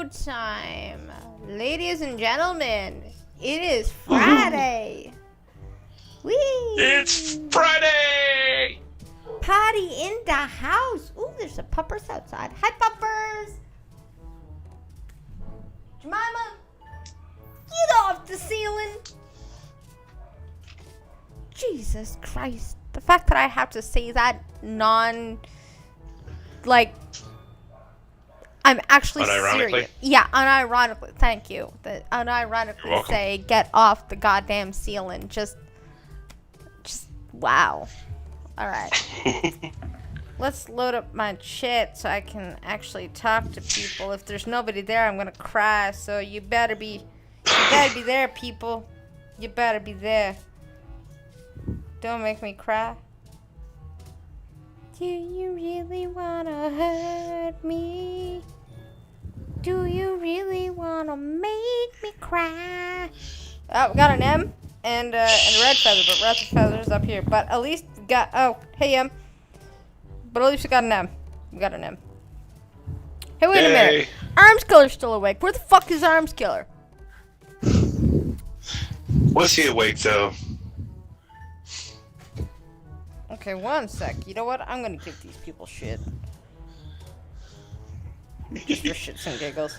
showtime. Ladies and gentlemen, it is Friday. Whee! It's Friday! Party in the house. Ooh, there's some puppers outside. Hi, puppers. Jemima, get off the ceiling. Jesus Christ. The fact that I have to say that I'm actually serious. Yeah, unironically. Thank you. Unironically say, get off the goddamn ceiling. Just, wow. All right. Let's load up my chat so I can actually talk to people. If there's nobody there, I'm gonna cry. So you better be there, people. You better be there. Don't make me cry. Do you really wanna hurt me? Do you really wanna make me cry? Oh, we got an M and a red feather, but red feather's up here. But at least we got. Oh, hey M. But at least we got an M. We got an M. Hey, wait a minute. Arms Killer's still awake. Where the fuck is Arms Killer? Was he awake though? Okay, one sec. You know what? I'm gonna give these people shit. Just for shits and giggles.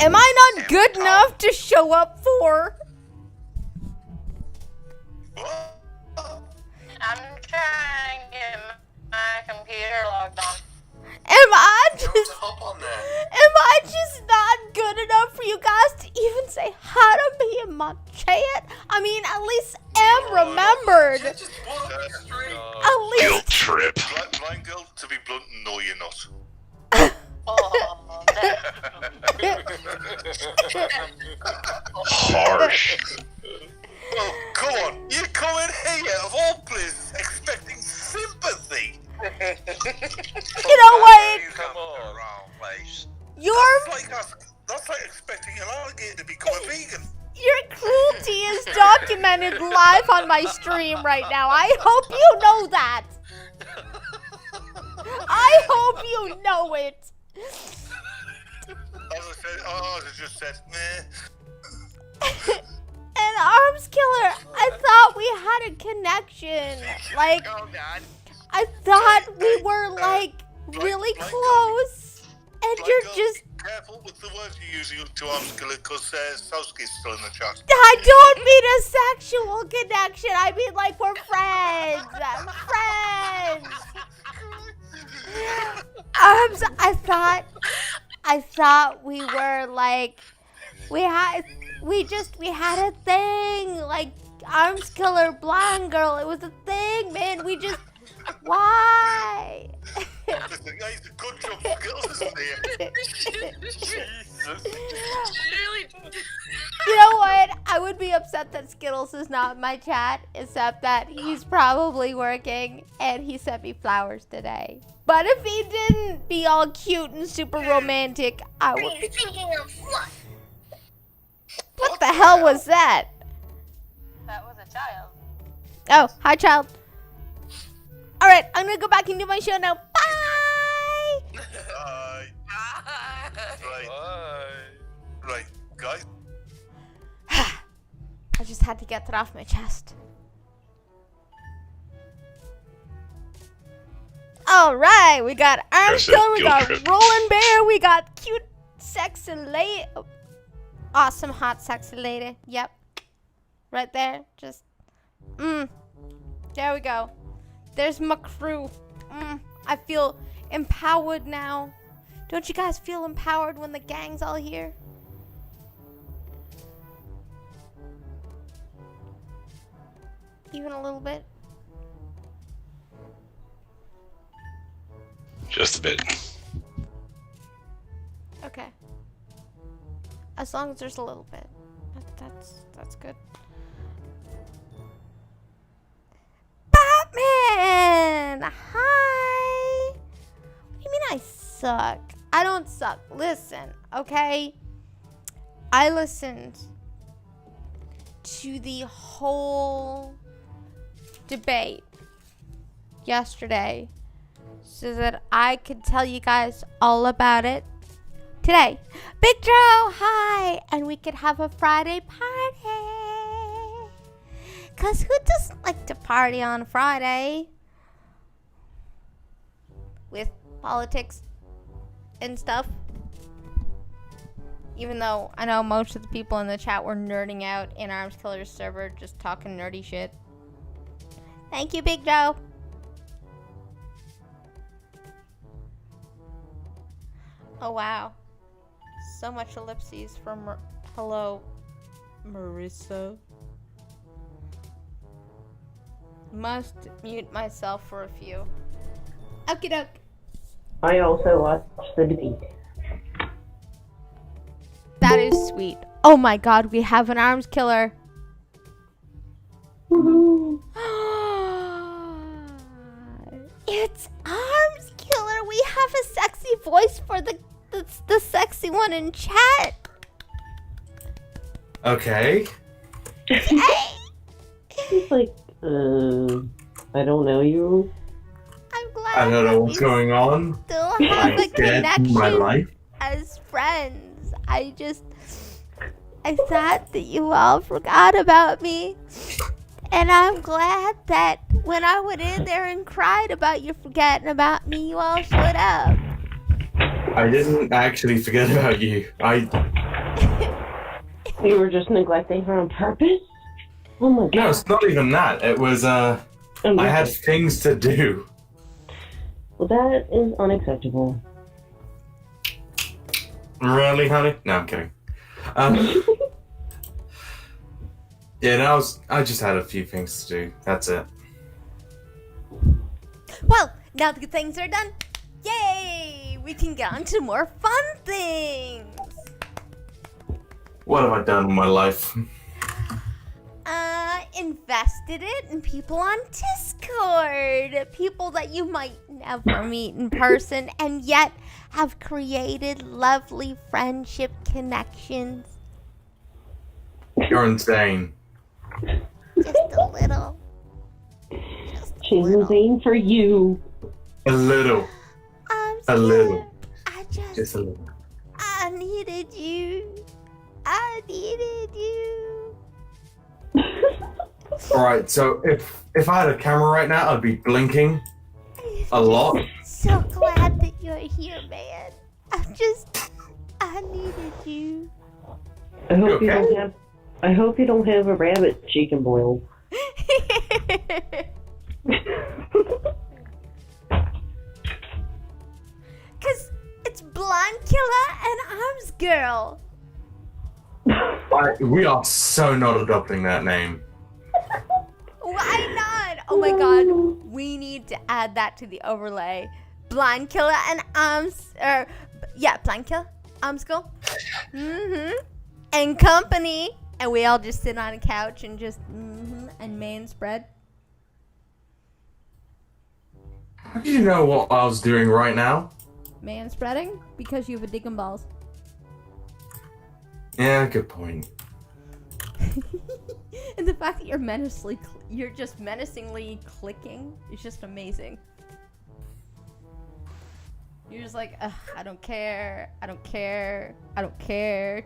Am I not good enough to show up for? I'm trying to get my computer logged on. Am I just not good enough for you guys to even say hi to me in my chat? I mean, at least M remembered. At least. Guilt trip. Blind girl, to be blunt, no, you're not. Oh, Harsh. Oh, come on. You come in here, of all places, expecting sympathy. You know what? Come on. Wrong place. That's like expecting an alligator to become a vegan. Your cruelty is documented live on my stream right now. I hope you know that. I hope you know it. As I just said, meh. And Arms Killer, I thought we had a connection. Like, I thought we were like really close. And you're just careful with the words you're using to Arms Killer, because Sasuke's still in the chat. I don't mean a sexual connection. I mean like we're friends. I thought we were like we had a thing, like Arms Killer, Blonde Girl. It was a thing, man. We just why? Listen, guys, a good job Skittles isn't here. You know what? I would be upset that Skittles is not in my chat, except that he's probably working and he sent me flowers today. But if he didn't be all cute and super romantic, I would. What the hell was that? that was a child. Oh, hi, child. All right, I'm gonna go back and do my show now. Bye. Right, guys. I just had to get that off my chest. All right, we got Arms Killer, we got Rolling Bear, we got cute, sexy lady, awesome, hot, sexy lady. Yep, right there. Just, there we go. There's my crew. I feel empowered now. Don't you guys feel empowered when the gang's all here? Even a little bit? Just a bit. Okay. As long as there's a little bit. That's good. Batman! Hi! What do you mean I suck? I don't suck. Listen, okay? I listened to the whole debate yesterday so that I could tell you guys all about it today. Big Joe, hi! And we could have a Friday party. Because who doesn't like to party on Friday? With politics and stuff. Even though I know most of the people in the chat were nerding out in Arms Killer's server, just talking nerdy shit. Thank you, Big Joe. Oh, wow. So much ellipses from hello, Marissa. Must mute myself for a few. Okie doke. I also watched the debate. That is sweet. Oh my god, we have an Arms Killer. Woohoo! It's Arms Killer. We have a sexy voice for the sexy one in chat. Okay. Hey! He's like, I don't know you. I'm glad I don't know that what's we going on. still have a I'm scared for my connection life. as friends. I thought that you all forgot about me. And I'm glad that when I went in there and cried about you forgetting about me, you all showed up. I didn't actually forget about you. You were just neglecting her on purpose? Oh my god. No, it's not even that. It was, I had things to do. Well, that is unacceptable. Really, honey? No, I'm kidding. Yeah, no, I just had a few things to do. That's it. Well, now the things are done. Yay! We can get on to more fun things. What have I done in my life? Invested it in people on Discord. People that you might never meet in person and yet have created lovely friendship connections. You're insane. Just a little. She's insane for you. A little. I'm A little. scared. Just a little. I needed you. I needed you. Alright, so if I had a camera right now, I'd be blinking a lot. So glad that you're here, man. I needed you. I hope You you okay? don't have. I hope you don't have a rabbit she can boil. Cause it's Blonde Killer and Arms Girl. We are so not adopting that name. Why not? Oh my god, we need to add that to the overlay. Blind Killer and Blind Killer, Arms Girl. And company. And we all just sit on a couch and just and man spread. How do you know what I was doing right now? Man spreading? Because you have a dick and balls. Yeah, good point. And the fact that you're just menacingly clicking is just amazing. You're just like, ugh, I don't care,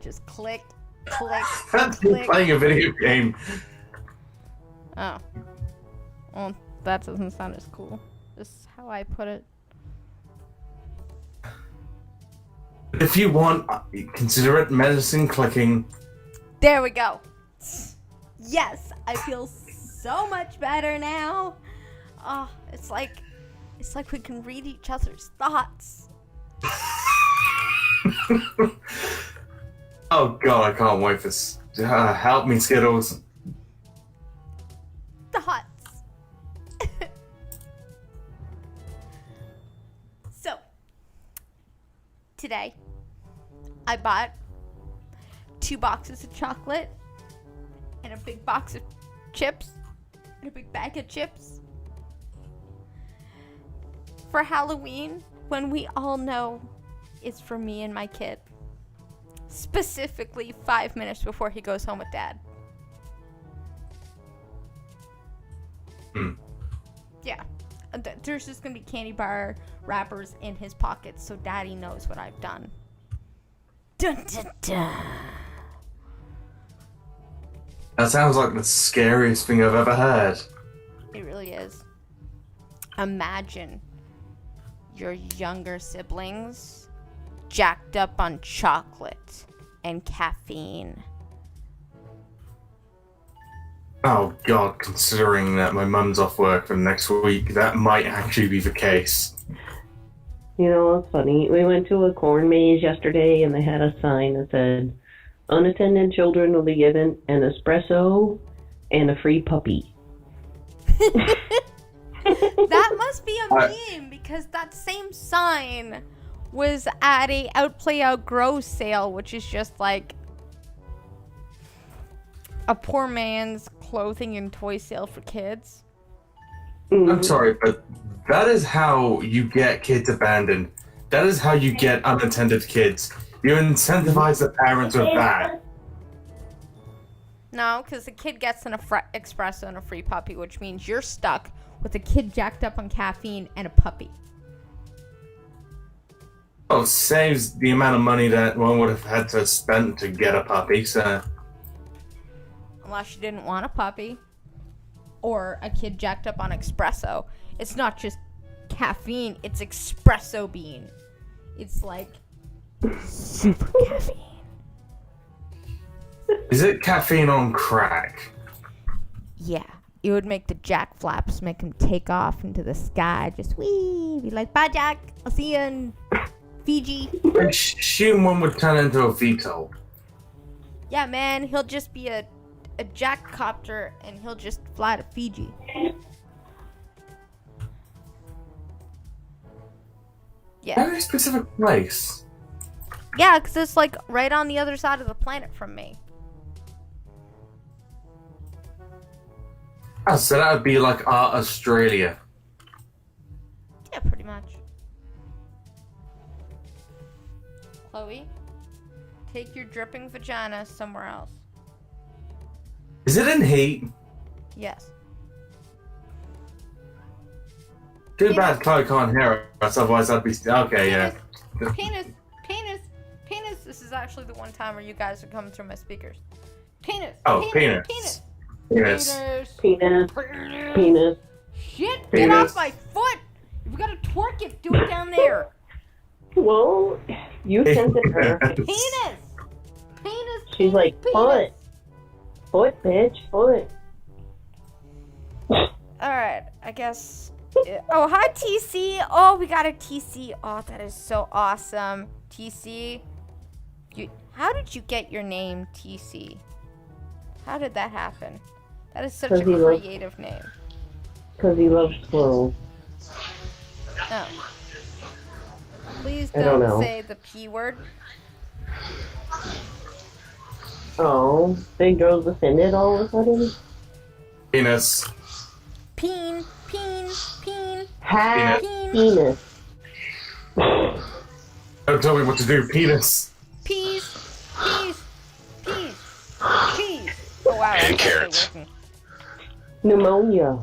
just click, That's click. playing a video game. Oh. Well, that doesn't sound as cool. This is how I put it. If you want, consider it medicine clicking. There we go. Yes, I feel so much better now. Oh, it's like we can read each other's thoughts. Oh god, I can't wait for this. Help me, Skittles. Thoughts. So, today, I bought 2 boxes of chocolate and a big box of chips and a big bag of chips for Halloween, when we all know it's for me and my kid. Specifically 5 minutes before he goes home with Dad. Yeah. There's just gonna be candy bar wrappers in his pockets, so Daddy knows what I've done. Dun dun dun. That sounds like the scariest thing I've ever heard. It really is. Imagine your younger siblings jacked up on chocolate and caffeine. Oh God, considering that my mum's off work for next week, that might actually be the case. You know what's funny? We went to a corn maze yesterday and they had a sign that said, unattended children will be given an espresso and a free puppy. That must be a meme, because that same sign was at a Outplay Outgrow sale, which is just like a poor man's clothing and toy sale for kids. I'm sorry, but that is how you get kids abandoned. That is how you get unattended kids. You incentivize the parents with that. No, because the kid gets an espresso and a free puppy, which means you're stuck with a kid jacked up on caffeine and a puppy. Well, it saves the amount of money that one would have had to spend to get a puppy, so... Unless you didn't want a puppy. Or a kid jacked up on espresso. It's not just caffeine, it's espresso bean. It's like super caffeine. Is it caffeine on crack? Yeah. It would make the jack flaps make him take off into the sky. Just wee. Be like, bye, Jack. I'll see you in Fiji. I assume one would turn into a VTOL. Yeah, man. He'll just be a jack copter and he'll just fly to Fiji. Yeah. Very specific place. Yeah, because it's like right on the other side of the planet from me. Oh, so that would be like Australia. Yeah, pretty much. Chloe, take your dripping vagina somewhere else. Is it in heat? Yes. Too bad Chloe can't hear us, otherwise I'd be... Okay, yeah. Penis. This is actually the one time where you guys are coming through my speakers. Penis. Oh, penis. Penis. Shit, get Penis. off my foot. If you gotta twerk it, do it down there. Well, you sent it her. Penis. She's like, foot. Foot, bitch, foot. Alright, I guess. Oh, hi, TC. Oh, we got a TC. Oh, that is so awesome. TC. How did you get your name, TC? How did that happen? That is such a creative name. Because he loves squirrels. Oh. Please I don't don't know. say the P word. Oh, Big Joe's offended all of a sudden? Penis. Peen. Half Penis. penis. Don't tell me what to do, penis. Peas. Oh, wow. And that's carrots. actually working. Pneumonia.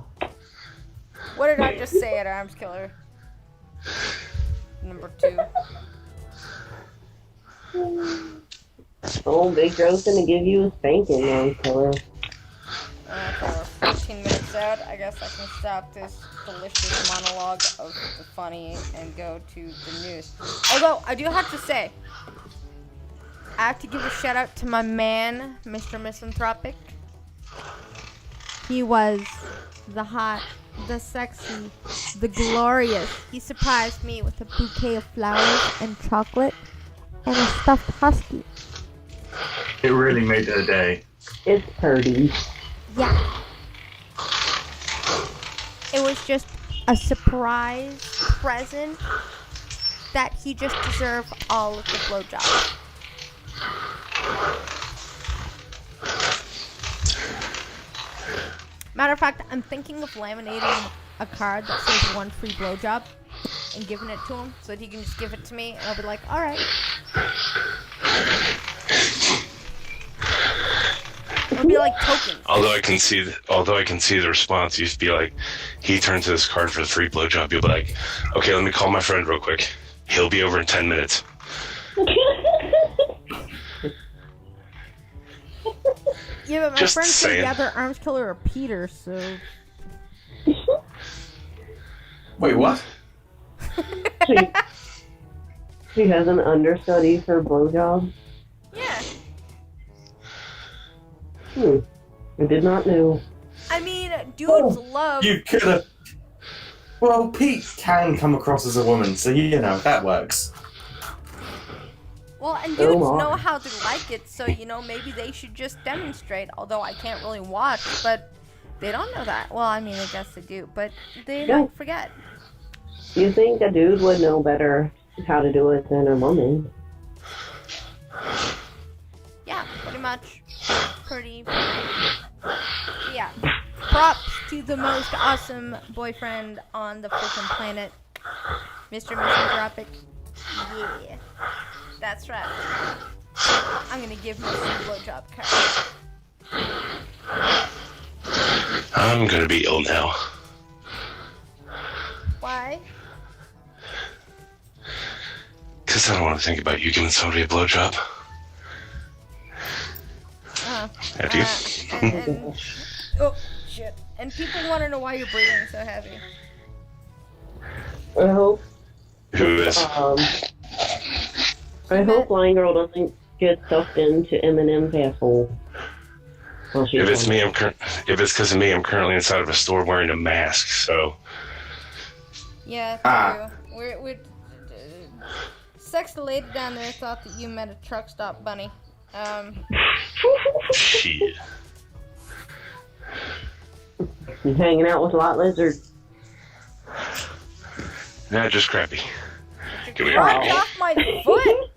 What did I just say at Arms Killer? Number 2. Oh, Big Joe's gonna give you a spanking, man, killer. Okay, we're 15 minutes out. I guess I can stop this delicious monologue of the funny and go to the news. Although, I do have to say, I have to give a shout out to my man, Mr. Misanthropic. He was the hot, the sexy, the glorious. He surprised me with a bouquet of flowers and chocolate and a stuffed husky. It really made the day. It's purdy. Yeah. It was just a surprise present that he just deserved all of the blowjobs. Matter of fact, I'm thinking of laminating a card that says 1 free blowjob and giving it to him so that he can just give it to me and I'll be like, alright. would be like tokens. Although I can see the response, you'd be like, he turns to this card for the free blowjob. You'll be like, okay, let me call my friend real quick. He'll be over in 10 minutes. Yeah, but my Just friends say saying. either arms killer or Peter, so. Wait, what? She has an understudy for blowjob. Yeah. I did not know. I mean, dudes love. You could have. Well, Pete can come across as a woman, so you know that works. Well, and Oh, dudes my. know how to like it, so maybe they should just demonstrate. Although I can't really watch, but they don't know that. Well, I mean, I guess they do, but they Yeah. might forget. You think a dude would know better how to do it than a woman? Yeah, pretty much. Pretty. Yeah. Props to the most awesome boyfriend on the freaking planet, Mr. Misanthropic. Yeah. That's right. I'm gonna give him a blowjob card. I'm gonna be ill now. Why? Because I don't want to think about you giving somebody a blowjob. After you. And oh shit! And people want to know why you're breathing so heavy. I hope. Who is? I hope Blind Girl doesn't get sucked into Eminem's asshole. Well, If it's me, if it's because of me, I'm currently inside of a store wearing a mask. So Yeah, Ah. true. We're Sex the lady down there thought that you meant a truck stop bunny. shit. He's hanging out with Lot Lizard. Nah, just crappy. Give me a Knocked ring. off my foot.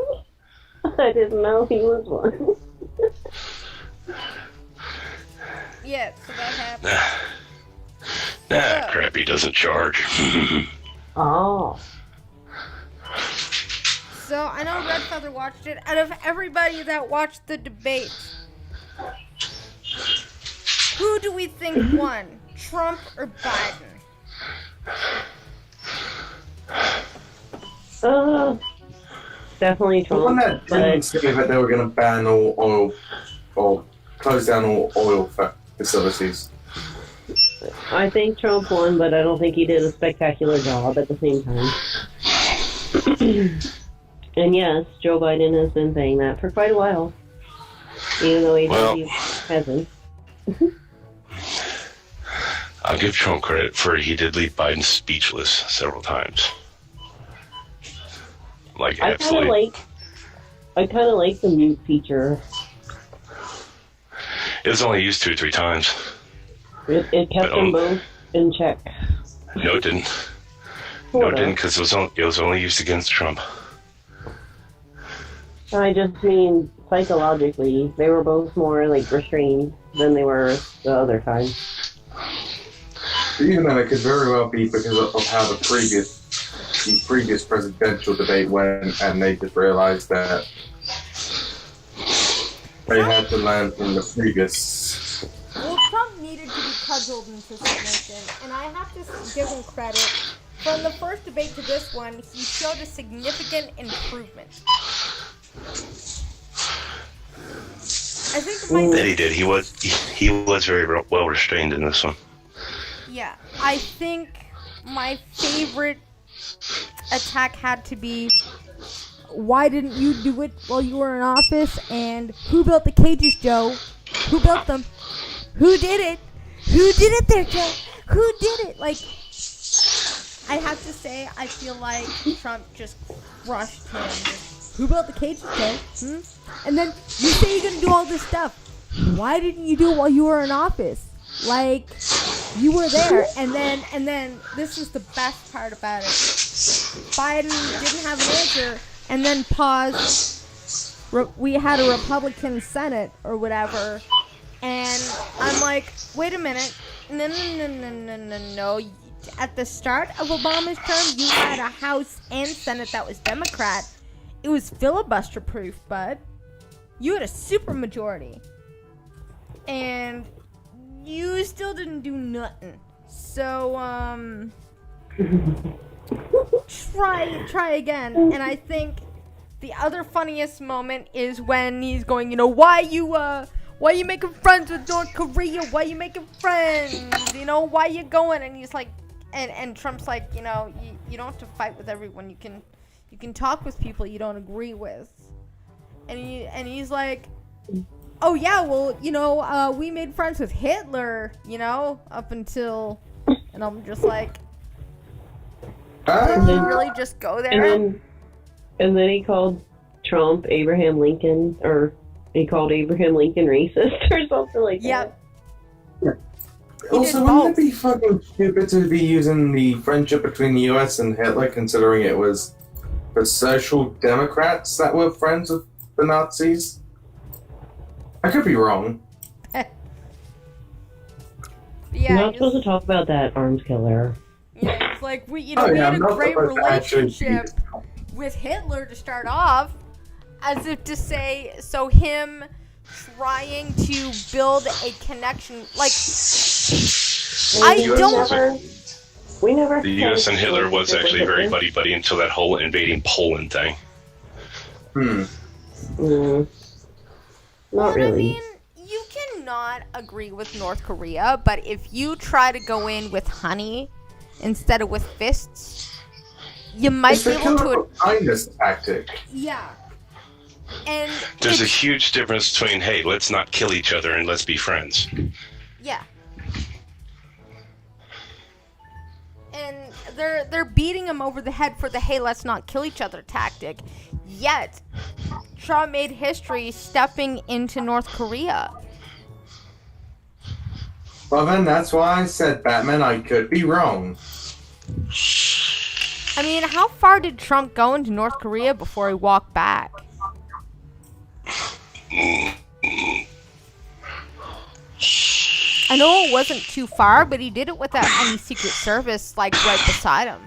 I didn't know he was one. Yeah, so that happened. Nah, crappy doesn't charge. Oh. So I know Red Feather watched it. Out of everybody that watched the debate, who do we think won, Trump or Biden? Definitely The one Trump. that didn't But say that they were going to ban all oil or close down all oil facilities. I think Trump won, but I don't think he did a spectacular job at the same time. And yes, Joe Biden has been saying that for quite a while. Even though he hasn't. I'll give Trump credit for he did leave Biden speechless several times. Like, I absolutely. kind of like the mute feature. It was only used 2 or 3 times. It kept them both in check. No, it didn't. No, it didn't, because it was only used against Trump. I just mean psychologically, they were both more like restrained than they were the other time. Even though it could very well be because of how the previous presidential debate went, and they just realized that they had to learn from the previous. Well, Trump needed to be cudgeled into submission, and I have to give him credit. From the first debate to this one, he showed a significant improvement. I think That he did. He was very well restrained in this one. Yeah, I think my favorite attack had to be, why didn't you do it while you were in office? And who built the cages, Joe? Who built them? Who did it? Who did it there, Joe? Who did it? Like, I have to say, I feel like Trump just crushed him. Who built the cages, Joe? And then you say you're gonna do all this stuff. Why didn't you do it while you were in office? Like, you were there, and then this is the best part about it. Biden didn't have an answer, and then paused. We had a Republican Senate or whatever, and I'm like, wait a minute, no. At the start of Obama's term, you had a House and Senate that was Democrat. It was filibuster proof, bud. You had a super majority. and you still didn't do nothing. So, try again. And I think the other funniest moment is when he's going, you know, why you making friends with North Korea? Why you making friends? You know, why you going? And he's like, and Trump's like, you know, you don't have to fight with everyone. You can talk with people you don't agree with. And he's like, oh yeah, well, you know, we made friends with Hitler, you know, up until, and I'm just like, did you really just go there? And then he called Trump Abraham Lincoln, or he called Abraham Lincoln racist or something like that. Also, wouldn't it be fucking stupid to be using the friendship between the US and Hitler, considering it was the social democrats that were friends with the Nazis? I could be wrong. Yeah, You're not supposed to talk about that, arms killer. Yeah, it's like we had a great relationship with Hitler to start off, as if to say, so him trying to build a connection, like, We never. The U.S. and Hitler was actually very buddy-buddy until that whole invading Poland thing. Not really. I mean, you cannot agree with North Korea, but if you try to go in with honey instead of with fists, you might be able to. It's a kindness tactic. Yeah. And there's a huge difference between, hey, let's not kill each other and let's be friends. Yeah. And they're beating him over the head for the hey, let's not kill each other tactic. Yet Trump made history stepping into North Korea. Well then, that's why I said, Batman, I could be wrong. I mean, how far did Trump go into North Korea before he walked back? I know it wasn't too far, but he did it without any Secret Service, like, right beside him.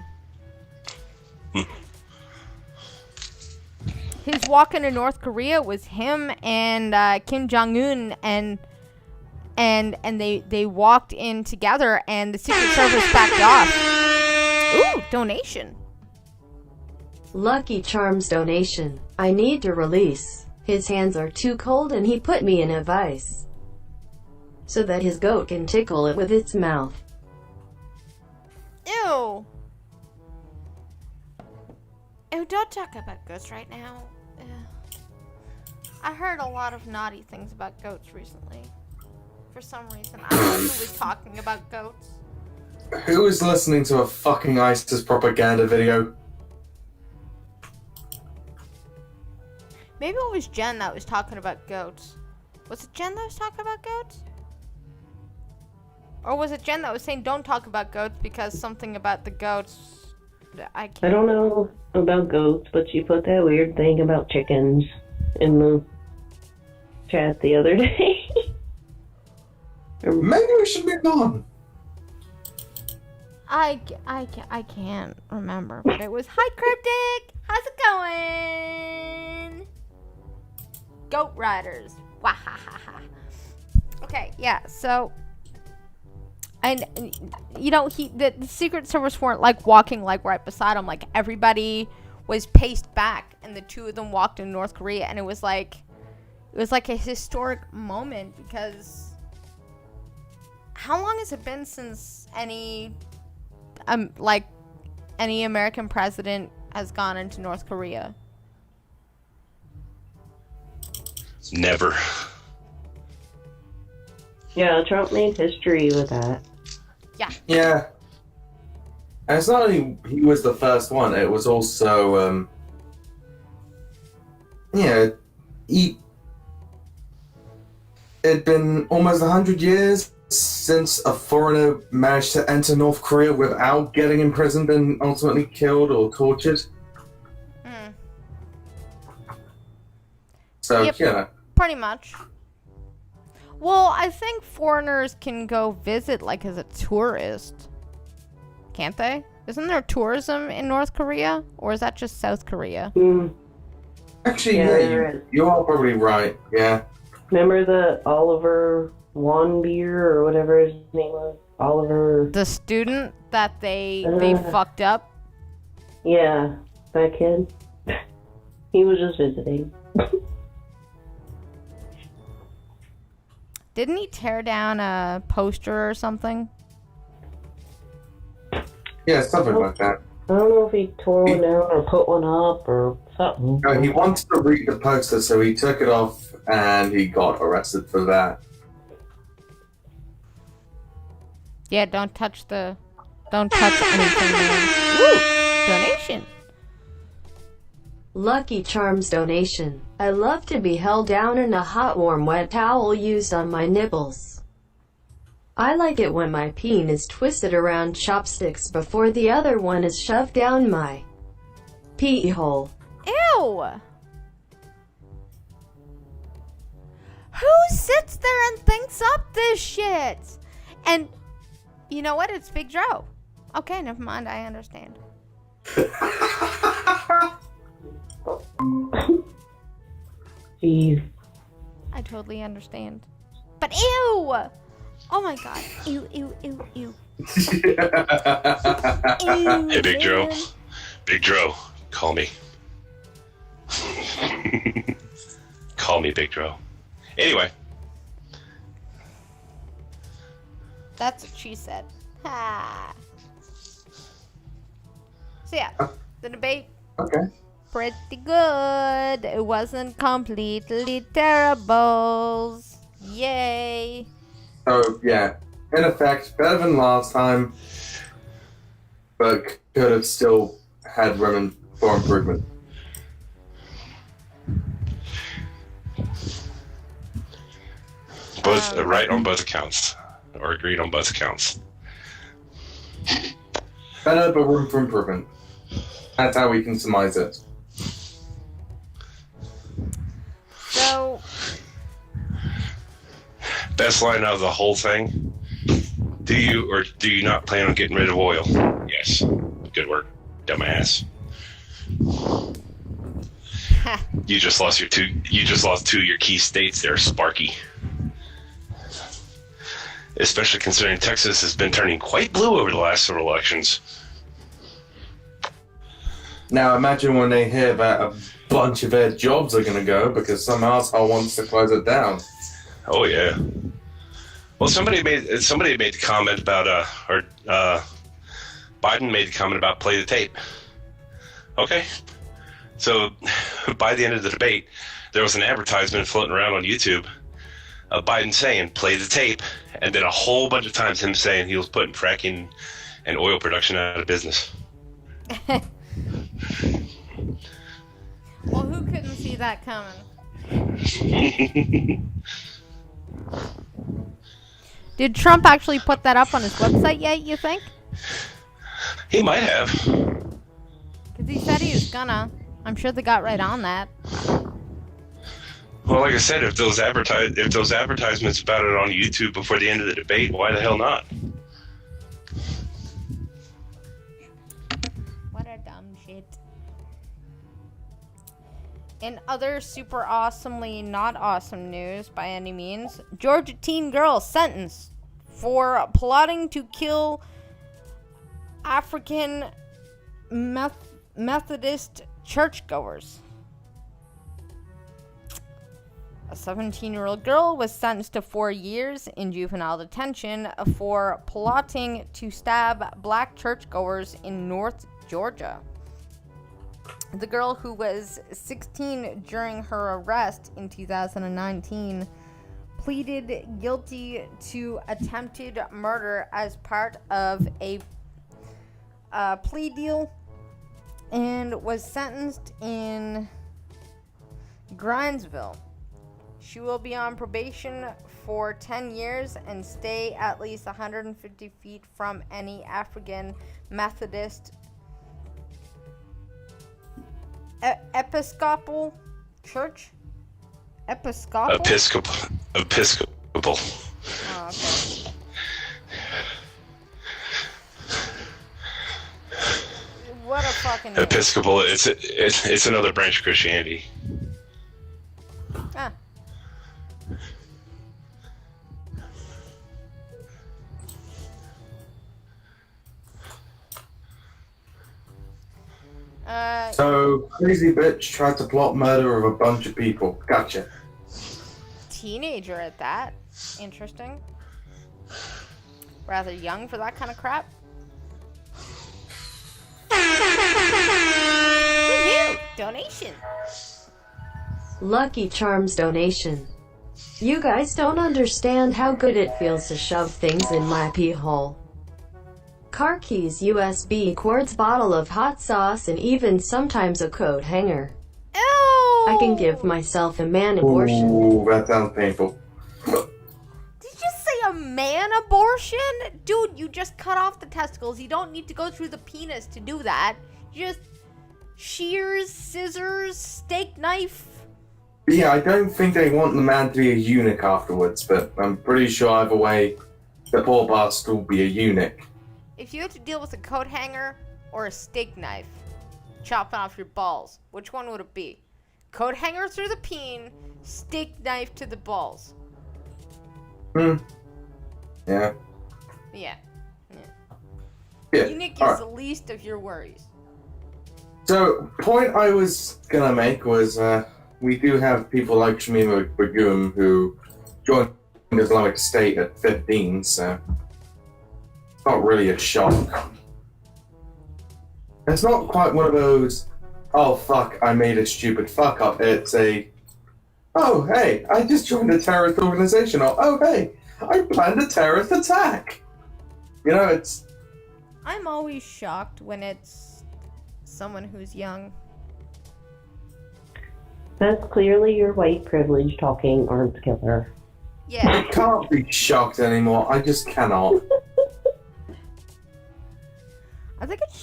His walk into North Korea was him and Kim Jong-un, and they walked in together, and the Secret Service backed off. Ooh, donation. Lucky Charms donation. I need to release. His hands are too cold and he put me in a vice, so that his goat can tickle it with its mouth. Ew. Ew, don't talk about goats right now. Ew. I heard a lot of naughty things about goats recently. For some reason, I'm actually talking about goats. Who is listening to a fucking ISIS propaganda video? Maybe it was Jen that was talking about goats. Was it Jen that was talking about goats? Or was it Jen that was saying don't talk about goats because something about the goats... I don't know about goats, but she put that weird thing about chickens in the chat the other day. Maybe we should move on. I can't remember, but it was, hi Cryptic! How's it going? Goat Riders. Wahahaha. Okay, yeah, so... And, you know, the Secret Service weren't, like, walking, like, right beside him. Like, everybody was paced back, and the two of them walked in North Korea, and it was like a historic moment, because... How long has it been since any American president has gone into North Korea? Never. Yeah, Trump made history with that. Yeah. Yeah. And it's not only he was the first one, it was also, it'd been almost 100 years since a foreigner managed to enter North Korea without getting imprisoned and ultimately killed or tortured. So, yep, yeah. pretty much. Well, I think foreigners can go visit, like, as a tourist. Can't they? Isn't there tourism in North Korea? Or is that just South Korea? Actually, yeah, you are probably right, yeah. Remember the Oliver Wanbeer or whatever his name was. Oliver. The student that they Uh. fucked up. Yeah, that kid. He was just visiting. Didn't he tear down a poster or something? Yeah, something like that. I don't know if he tore one down or put one up or something. No, he wanted to read the poster, so he took it off and he got arrested for that. Yeah, don't touch anything, man. Woo! Donation. Lucky Charms donation. I love to be held down in a hot warm wet towel used on my nipples. I like it when my peen is twisted around chopsticks before the other one is shoved down my pee hole. Ew! Who sits there and thinks up this shit? And you know what? It's Big Joe. Okay, never mind. I understand. Jeez. I totally understand. But ew! Oh my god. Ew, ew, ew, ew. Ew, Hey, Big Joe. man. Big Joe, call me. Call me, Big Joe. Anyway, That's what she said. Ha. So yeah, the debate, Okay. pretty good. It wasn't completely terrible. Yay. So, yeah, in effect, better than last time, but could have still had room for improvement. both right on both accounts, or agreed on both accounts. Better, but room for improvement. That's how we can surmise it. So, Best line out of the whole thing. Do you or do you not plan on getting rid of oil? Yes. Good work, dumbass. You just lost two of your key states there, Sparky. Especially considering Texas has been turning quite blue over the last several elections. Now imagine when they hear that a bunch of their jobs are going to go because some asshole wants to close it down. Oh yeah. Well, somebody made the comment about Biden made the comment about play the tape. Okay. So by the end of the debate, there was an advertisement floating around on YouTube of Biden saying play the tape, and then a whole bunch of times him saying he was putting fracking and oil production out of business. well, who couldn't see that coming? Did Trump actually put that up on his website yet, you think? He might have. Because he said he was gonna. I'm sure they got right on that. Well, like I said, if those advertisements about it on YouTube before the end of the debate, why the hell not? What a dumb shit. In other super awesomely not awesome news by any means, Georgia teen girl sentenced for plotting to kill African Methodist churchgoers. A 17-year-old girl was sentenced to 4 years in juvenile detention for plotting to stab black churchgoers in North Georgia. The girl, who was 16 during her arrest in 2019, pleaded guilty to attempted murder as part of a plea deal and was sentenced in Gainesville. She will be on probation for 10 years and stay at least 150 feet from any African Methodist Episcopal church? Episcopal? Episcopal. Oh, okay. What a fucking name. Episcopal. It's another branch of Christianity. Ah. So, crazy bitch tried to plot murder of a bunch of people. Gotcha. Teenager at that. Interesting. Rather young for that kind of crap. Woohoo! Donation. Lucky Charms donation. You guys don't understand how good it feels to shove things in my pee hole. Car keys, USB, quartz bottle of hot sauce, and even sometimes a coat hanger. Ew! I can give myself a man abortion. Ooh, that sounds painful. Did you just say a man abortion? Dude, you just cut off the testicles. You don't need to go through the penis to do that. You just shears, scissors, steak knife. Yeah, I don't think they want the man to be a eunuch afterwards, but I'm pretty sure either way, the poor bastard will be a eunuch. If you had to deal with a coat hanger or a steak knife, chopping off your balls, which one would it be? Coat hanger through the peen, steak knife to the balls. Yeah. Yeah. Yeah. Eunuch is Alright. the least of your worries. So, point I was gonna make was, we do have people like Shamima Bagum who joined the Islamic State at 15, so it's not really a shock. It's not quite one of those, oh fuck, I made a stupid fuck up. It's a, oh hey, I just joined a terrorist organization, or oh hey, I planned a terrorist attack. You know, it's... I'm always shocked when it's someone who's young. That's clearly your white privilege talking, arms killer. Yeah. I can't be shocked anymore, I just cannot. I think it's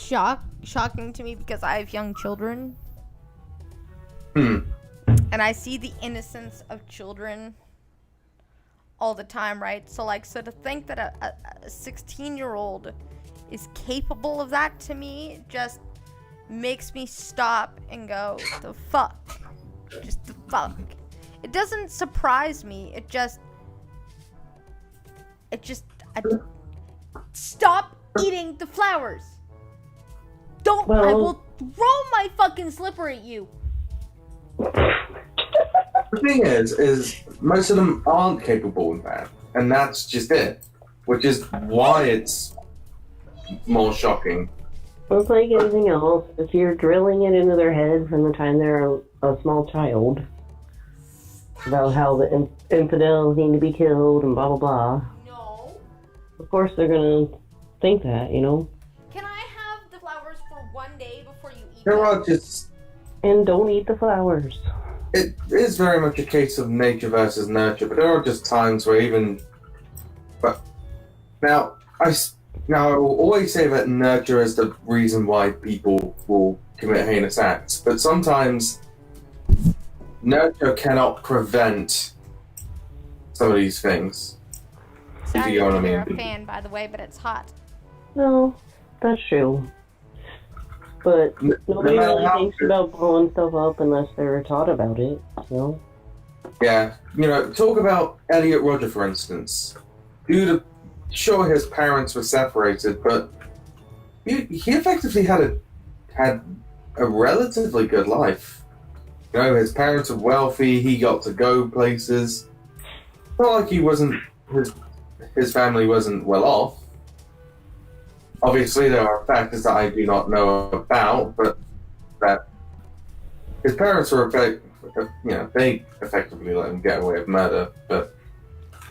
shocking to me because I have young children. And I see the innocence of children all the time, right? So to think that a 16-year-old is capable of that, to me just makes me stop and go, the fuck? Just the fuck. It doesn't surprise me. Stop eating the flowers. Don't, I will throw my fucking slipper at you. The thing is most of them aren't capable of that, and that's just it. Which is why it's more shocking. Well, it's like anything else. If you're drilling it into their head from the time they're a small child about how the infidels need to be killed and blah blah blah, No. of course they're gonna think that, you know. Can I have the flowers for one day before you eat There them? are just... And don't eat the flowers. It is very much a case of nature versus nurture, but there are just times where even... But now, I will always say that nurture is the reason why people will commit heinous acts, but sometimes nurture cannot prevent some of these things. Sorry, you know what I you're mean. a fan, by the way, but it's hot. No, that's true. But nobody No matter really how thinks good- about blowing stuff up unless they're taught about it, you know? Yeah, talk about Elliot Rodger, for instance. Dude, sure, his parents were separated, but he effectively had a relatively good life. His parents were wealthy, he got to go places. Not like he wasn't, his family wasn't well off. Obviously, there are factors that I do not know about, but that his parents were, they effectively let him get away with murder. But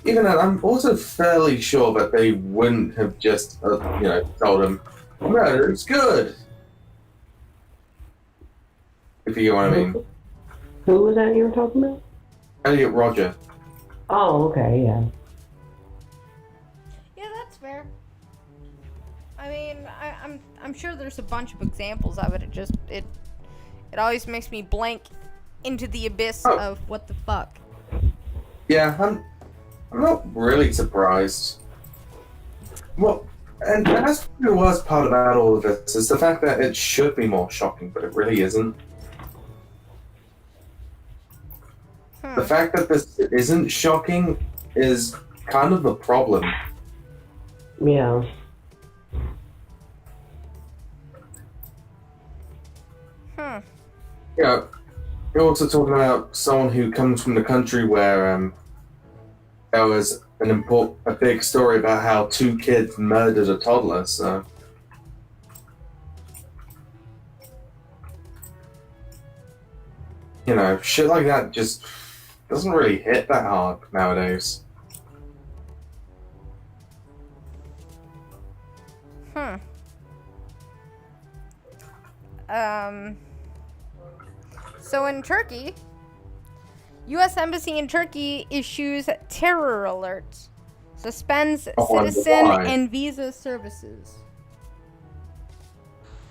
even then, I'm also fairly sure that they wouldn't have just, told him, murder is good. If you know what I mean. Who was that you were talking about? Elliot Rodger. Oh, okay, yeah. Yeah, that's fair. I mean, I'm sure there's a bunch of examples of it. It always makes me blank into the abyss of what the fuck. Yeah, I'm not really surprised. Well, and that's the worst part about all of this is the fact that it should be more shocking, but it really isn't. The fact that this isn't shocking is kind of the problem. Yeah. Yeah, you're also talking about someone who comes from the country where there was a big story about how 2 kids murdered a toddler. So, shit like that just doesn't really hit that hard nowadays. So in Turkey, U.S. Embassy in Turkey issues terror alerts, suspends citizen and visa services.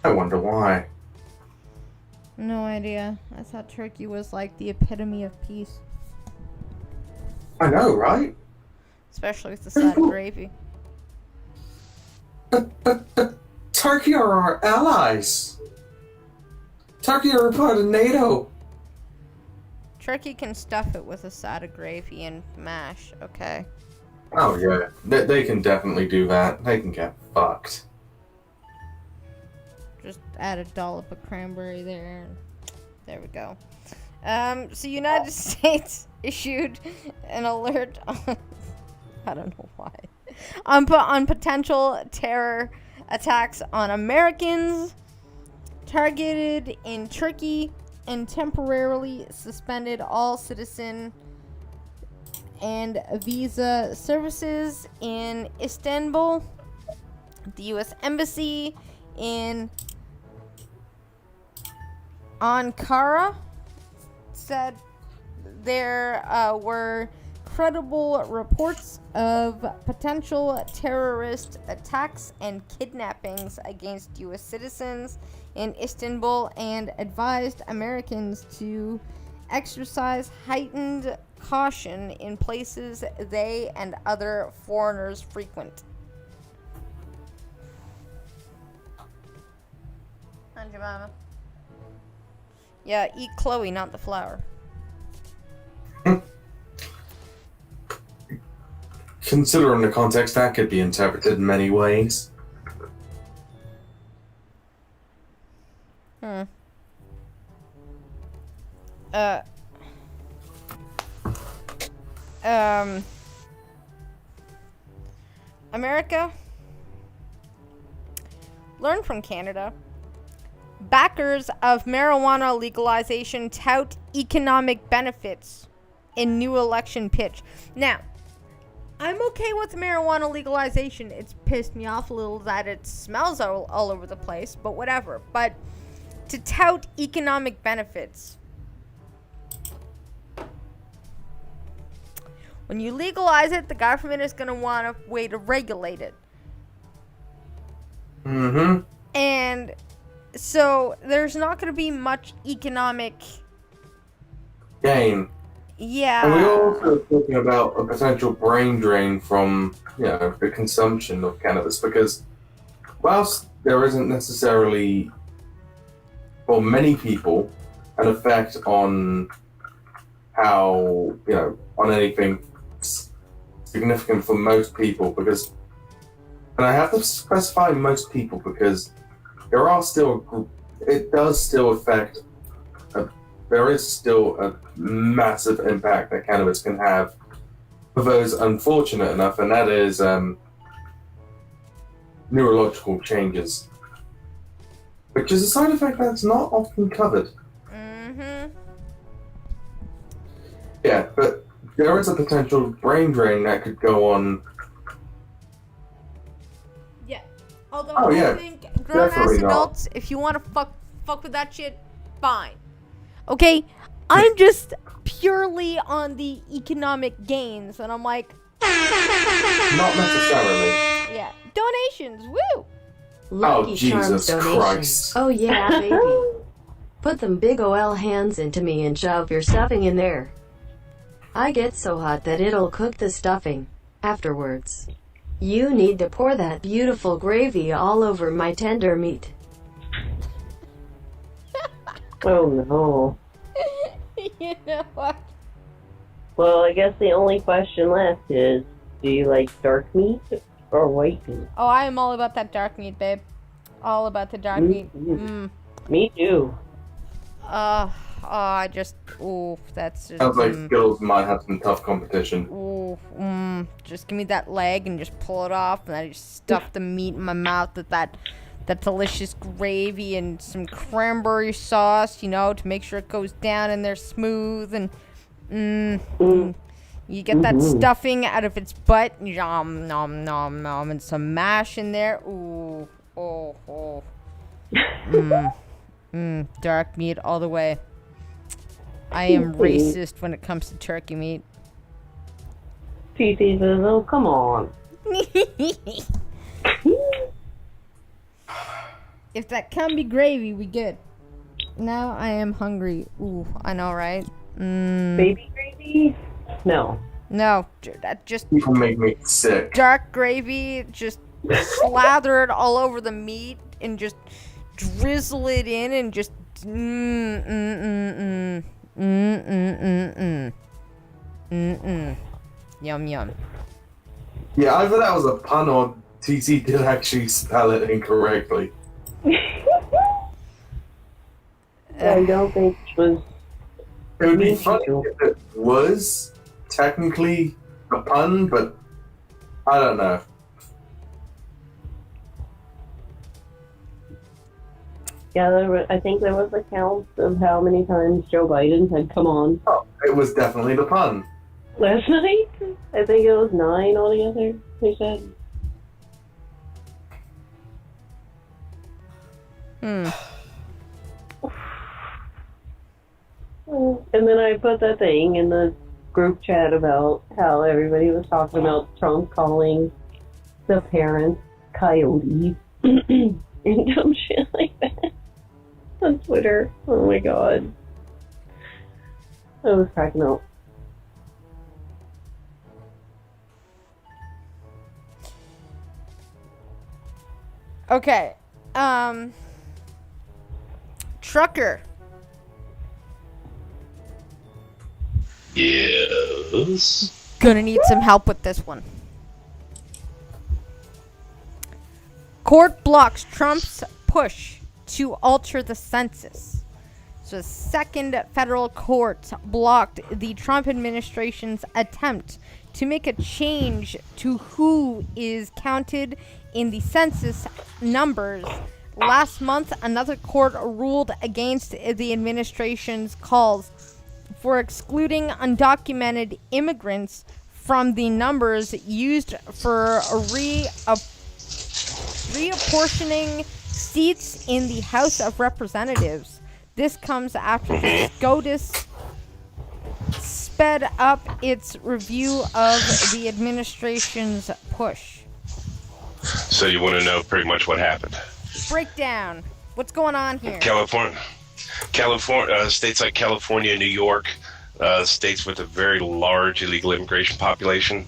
I wonder why. No idea. I thought Turkey was like the epitome of peace. I know, right? Especially with the side of gravy. But Turkey are our allies. Turkey are a part of NATO. Turkey can stuff it with a side of gravy and mash, okay? Oh yeah, they can definitely do that. They can get fucked. Just add a dollop of cranberry there. And there we go. So United States issued an alert on, I don't know why, on potential terror attacks on Americans targeted in Turkey, and temporarily suspended all citizen and visa services in Istanbul. The U.S. Embassy in Ankara said there were credible reports of potential terrorist attacks and kidnappings against U.S. citizens in Istanbul, and advised Americans to exercise heightened caution in places they and other foreigners frequent. Aunt Jemima. Yeah, eat Chloe, not the flower. Considering the context, that could be interpreted in many ways. America, learn from Canada. Backers of marijuana legalization tout economic benefits in new election pitch. Now, I'm okay with marijuana legalization. It's pissed me off a little that it smells all over the place, but whatever. But to tout economic benefits, when you legalize it, the government is going to want a way to regulate it. Mm-hmm. And so there's not going to be much economic gain. Yeah. And we're also talking about a potential brain drain from, the consumption of cannabis, because whilst there isn't necessarily, for many people, an effect on how, on anything significant for most people, because, and I have to specify most people, because there are still, it does still affect, there is still a massive impact that cannabis can have for those unfortunate enough, and that is neurological changes, which is a side effect that's not often covered. Mm-hmm. Yeah, but there is a potential brain drain that could go on. Yeah. Although I think grown-ass adults, if you want to fuck with that shit, fine. Okay? I'm just purely on the economic gains, and I'm like... Not necessarily. Yeah. Donations, woo! Lucky Charms Jesus donations. Christ. Oh yeah, baby. Put them big ol' hands into me and shove your stuffing in there. I get so hot that it'll cook the stuffing afterwards. You need to pour that beautiful gravy all over my tender meat. Oh no. You know what? Well, I guess the only question left is, do you like dark meat or white meat? Oh, I am all about that dark meat, babe. All about the dark meat. Mm. Me too. I just, ooh, that's just, Sounds like Skittles might have some tough competition. ooh, just give me that leg and just pull it off, and I just stuff the meat in my mouth with that delicious gravy and some cranberry sauce, you know, to make sure it goes down in there smooth, and, you get that stuffing out of its butt, nom, nom, nom, nom, and some mash in there, ooh, oh, dark meat all the way. I am racist when it comes to turkey meat. TT says, oh, come on. If that can be gravy, we good. Now I am hungry. Ooh, I know, right? Baby gravy? No. No, that just People make me sick. dark gravy. Just slather it all over the meat and just drizzle it in and just yum yum. Yeah, either that was a pun or TC did actually spell it incorrectly. I don't think it was. It would be funny if it was technically a pun, but I don't know. Yeah, I think there was a count of how many times Joe Biden said, come on. Oh, it was definitely the pun. Last night? I think it was 9 altogether, they said. And then I put that thing in the group chat about how everybody was talking about Trump calling the parents coyotes and dumb shit like that on Twitter. Oh my god. I was cracking up. Okay. Trucker. Yes. Gonna need some help with this one. Court blocks Trump's push to alter the census. So, the second federal court blocked the Trump administration's attempt to make a change to who is counted in the census numbers. Last month, another court ruled against the administration's calls for excluding undocumented immigrants from the numbers used for reapportioning seats in the House of Representatives. This comes after the SCOTUS sped up its review of the administration's push. So you want to know pretty much what happened? Breakdown. What's going on here? California, states like California, New York, states with a very large illegal immigration population.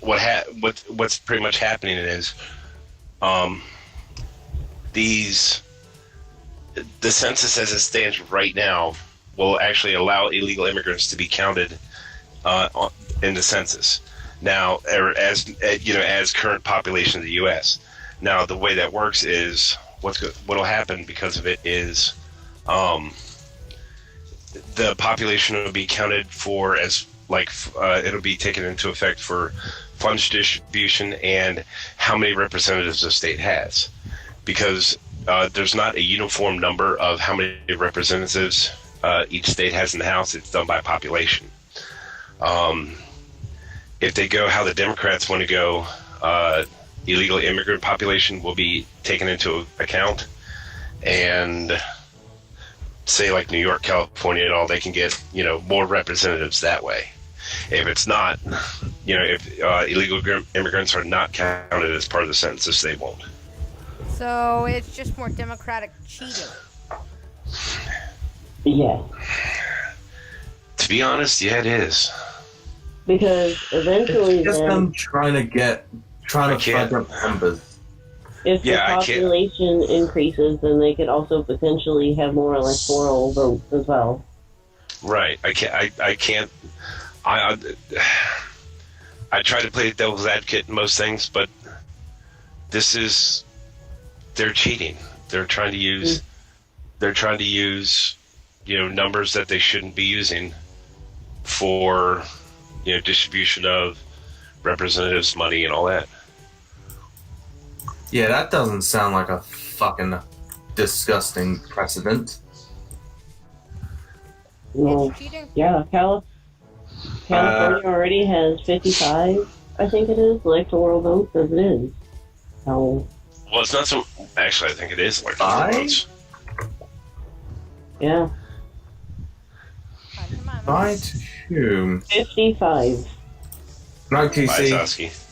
What's pretty much happening is, the census as it stands right now will actually allow illegal immigrants to be counted in the census now, as current population of the U.S. Now, the way that works is what'll happen because of it is the population will be counted for as it'll be taken into effect for funds distribution and how many representatives the state has, because there's not a uniform number of how many representatives each state has in the House. It's done by population. If they go how the Democrats want to go, illegal immigrant population will be taken into account, and say like New York, California, and all, they can get more representatives that way. If it's not, if illegal immigrants are not counted as part of the census, they won't. So it's just more democratic cheating. Yeah. To be honest, yeah, it is. Because eventually, It's just then, them trying to fudge up numbers. if the population increases, then they could also potentially have more electoral votes as well. Right. I can't. I try to play devil's advocate in most things, but they're cheating. They're trying to use they're trying to use, numbers that they shouldn't be using for, distribution of representatives' money and all that. Yeah, that doesn't sound like a fucking disgusting precedent. Well, It's cheating. yeah, California already has 55, I think it is, electoral votes as it is. So, Well, it's not so. Actually, I think it is like Five? votes. yeah, Come on. Bye to whom? 55. Night Bye, TC. Sasky.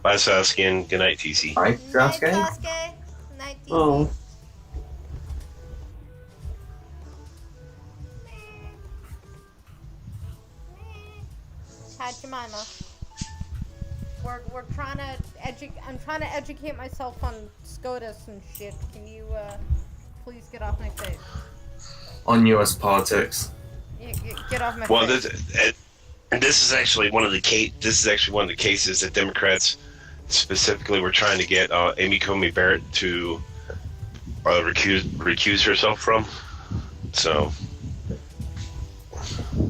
Bye, Sasky, and good night, TC. Night Night, Sasuke. Sasuke. Night, DC. Oh, Hi, Jemima. We're trying to I'm trying to educate myself on SCOTUS and shit. Can you please get off my face? On US politics. Get off my Well, face. this is actually one of the cases that Democrats specifically were trying to get Amy Coney Barrett to recuse herself from. So.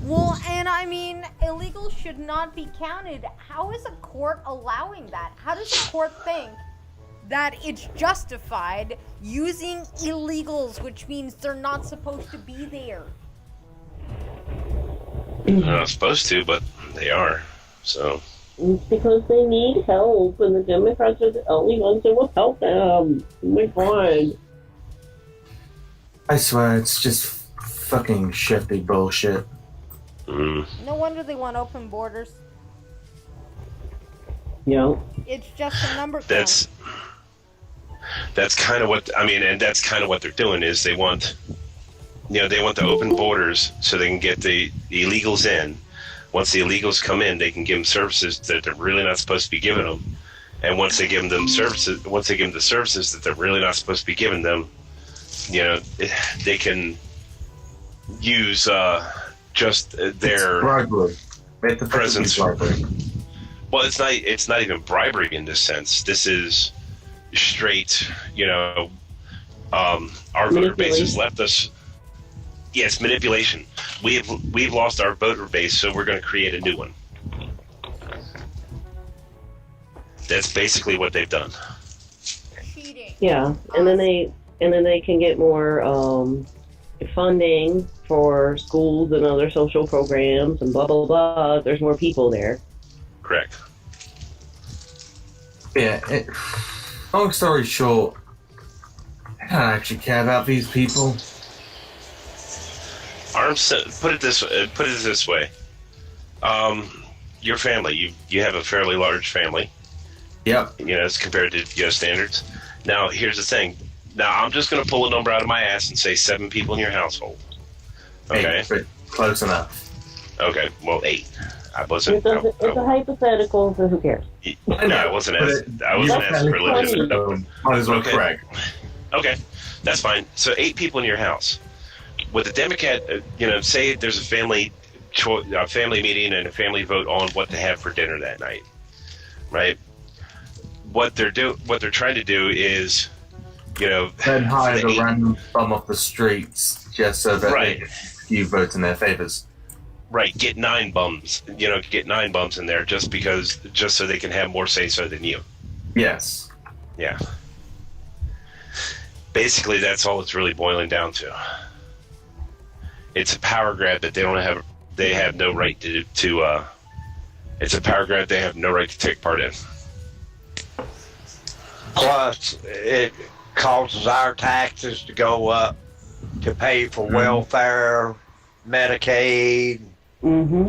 Well, and I mean, illegals should not be counted. How is a court allowing that? How does a court think that it's justified using illegals, which means they're not supposed to be there? They're not supposed to, but they are. So. it's because they need help, and the Democrats are the only ones that will help them. Oh my god. I swear, it's just fucking shifty bullshit. No wonder they want open borders. Yeah. It's just a number count. That's kind of what and that's kind of what they're doing is they want the open borders so they can get the illegals in. Once the illegals come in, they can give them services that they're really not supposed to be giving them. And once they give them the services that they're really not supposed to be giving them, they can use just their Bribery. presence. Bribery. Well, it's not even bribery in this sense. This is straight, our voter base has left us. Yes, manipulation. We've lost our voter base, so we're going to create a new one. That's basically what they've done. Cheating. Yeah, and then they can get more funding for schools and other social programs and blah blah blah. There's more people there. Correct. Yeah, long story short, I don't actually care about these people. Put it this way. Your family, you have a fairly large family. Yep. As compared to U.S. standards. Now, here's the thing. Now, I'm just going to pull a number out of my ass and say 7 people in your household. Okay. 8, but close enough. Okay. Well, 8. I It's wasn't. a hypothetical, so who cares? I know. I wasn't as religious. Might as well Okay. correct. Okay, that's fine. So 8 people in your house. With a Democrat, say there's a family meeting and a family vote on what to have for dinner that night, right? What they're trying to do is, Then hire the random bum off the streets just so that Right. they get few votes in their favors. right, get 9 bums, get 9 bums in there just so they can have more say so than you. Yes. Yeah. Basically, that's all it's really boiling down to. It's a power grab that they have no right to it's a power grab they have no right to take part in. Plus, it causes our taxes to go up to pay for welfare, Medicaid,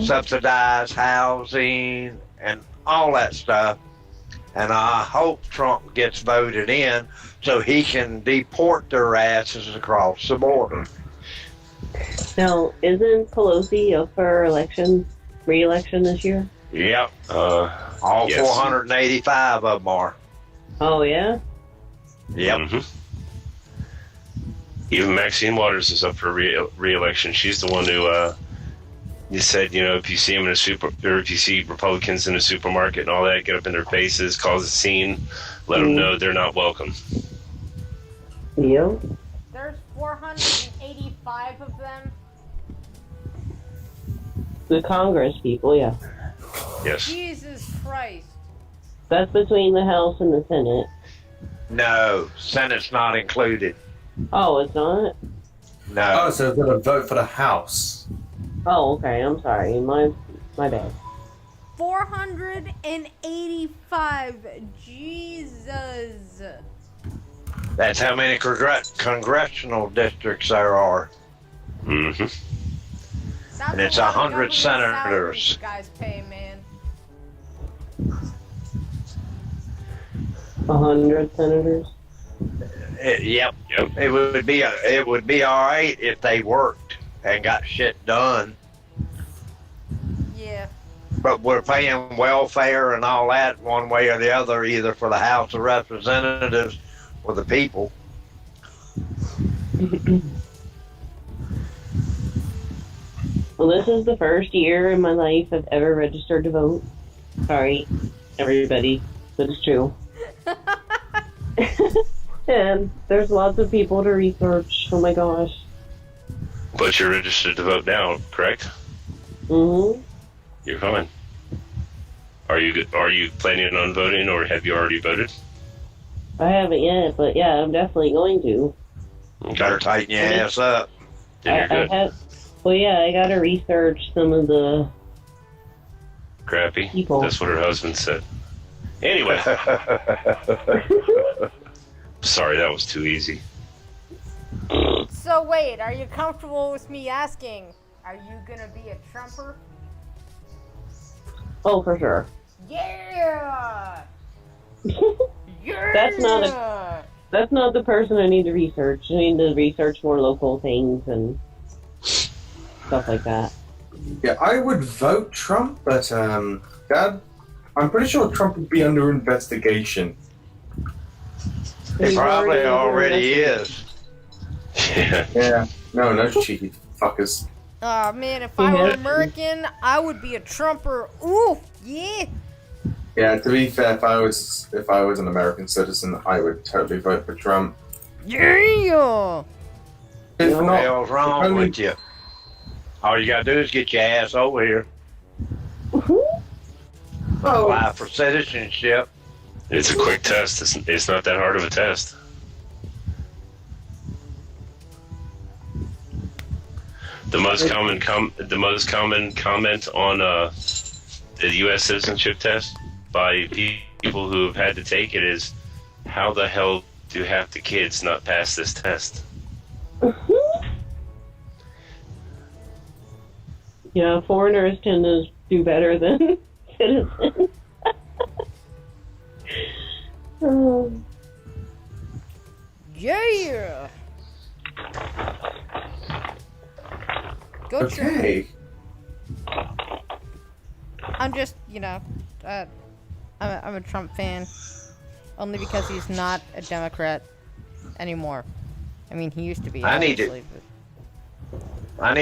subsidized housing, and all that stuff. And I hope Trump gets voted in so he can deport their asses across the border. Now, isn't Pelosi up for re-election this year? Yep. All Yes. 485 of them are. Oh yeah. Yep. Mm-hmm. Even Maxine Waters is up for re-election. She's the one who you said, if you see them if you see Republicans in a supermarket and all that, get up in their faces, cause a scene, let them know they're not welcome. Yep. There's 400 485 of them? The Congress people, yeah. Yes. Jesus Christ. That's between the House and the Senate. No, Senate's not included. Oh, it's not? No. Oh, so they're going to vote for the House. Oh, okay. I'm sorry. My bad. 485. Jesus. That's how many congressional districts there are. Mm-hmm. That's And it's a lot of 100 government salaries senators. you guys pay, man. 100 senators. Yep. It would be all right if they worked and got shit done. Yeah. But we're paying welfare and all that one way or the other, either for the House of Representatives or the people. Well, this is the first year in my life I've ever registered to vote. Sorry, everybody, but it's true. And there's lots of people to research. Oh my gosh. But you're registered to vote now, correct? Mm-hmm. You're fine. Are you planning on voting, or have you already voted? I haven't yet, but yeah, I'm definitely going to. Better tighten your ass up. Then you're good. Well, yeah, I gotta research some of the Crappy. people. That's what her husband said. Anyway. Sorry, that was too easy. So wait, are you comfortable with me asking, are you gonna be a Trumper? Oh, for sure. Yeah! Yeah! That's not the person I need to research. I need to research more local things and stuff like that. Yeah, I would vote Trump, but Dad, I'm pretty sure Trump would be under investigation. He probably already is. Yeah. No cheeky fuckers. Oh man, if I were American, I would be a Trumper. Ooh, yeah. Yeah, to be fair, if I was an American citizen, I would totally vote for Trump. Yeah. If What the not, hell's wrong only- with you? All you gotta do is get your ass over here. Apply for citizenship. It's a quick test. It's not that hard of a test. The most common comment on the U.S. citizenship test by people who have had to take it is, "How the hell do half the kids not pass this test?" Yeah, foreigners tend to do better than citizens. Yeah. Go Trump. Okay. I'm just, I'm a Trump fan, only because he's not a Democrat anymore. I mean, he used to be. I need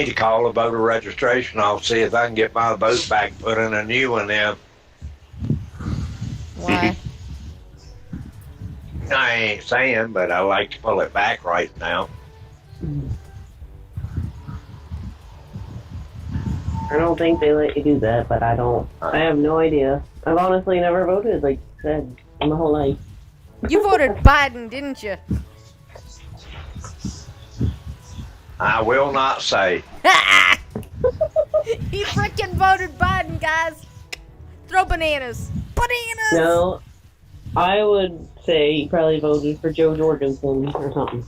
to call the voter registration. I'll see if I can get my vote back, put in a new one in. Why? I ain't saying, but I like to pull it back right now. I don't think they let you do that, but I have no idea. I've honestly never voted, like you said, in my whole life. You voted Biden, didn't you? I will not say. He freaking voted Biden, guys. Throw bananas. Bananas! No, I would say he probably voted for Joe Jorgensen or something.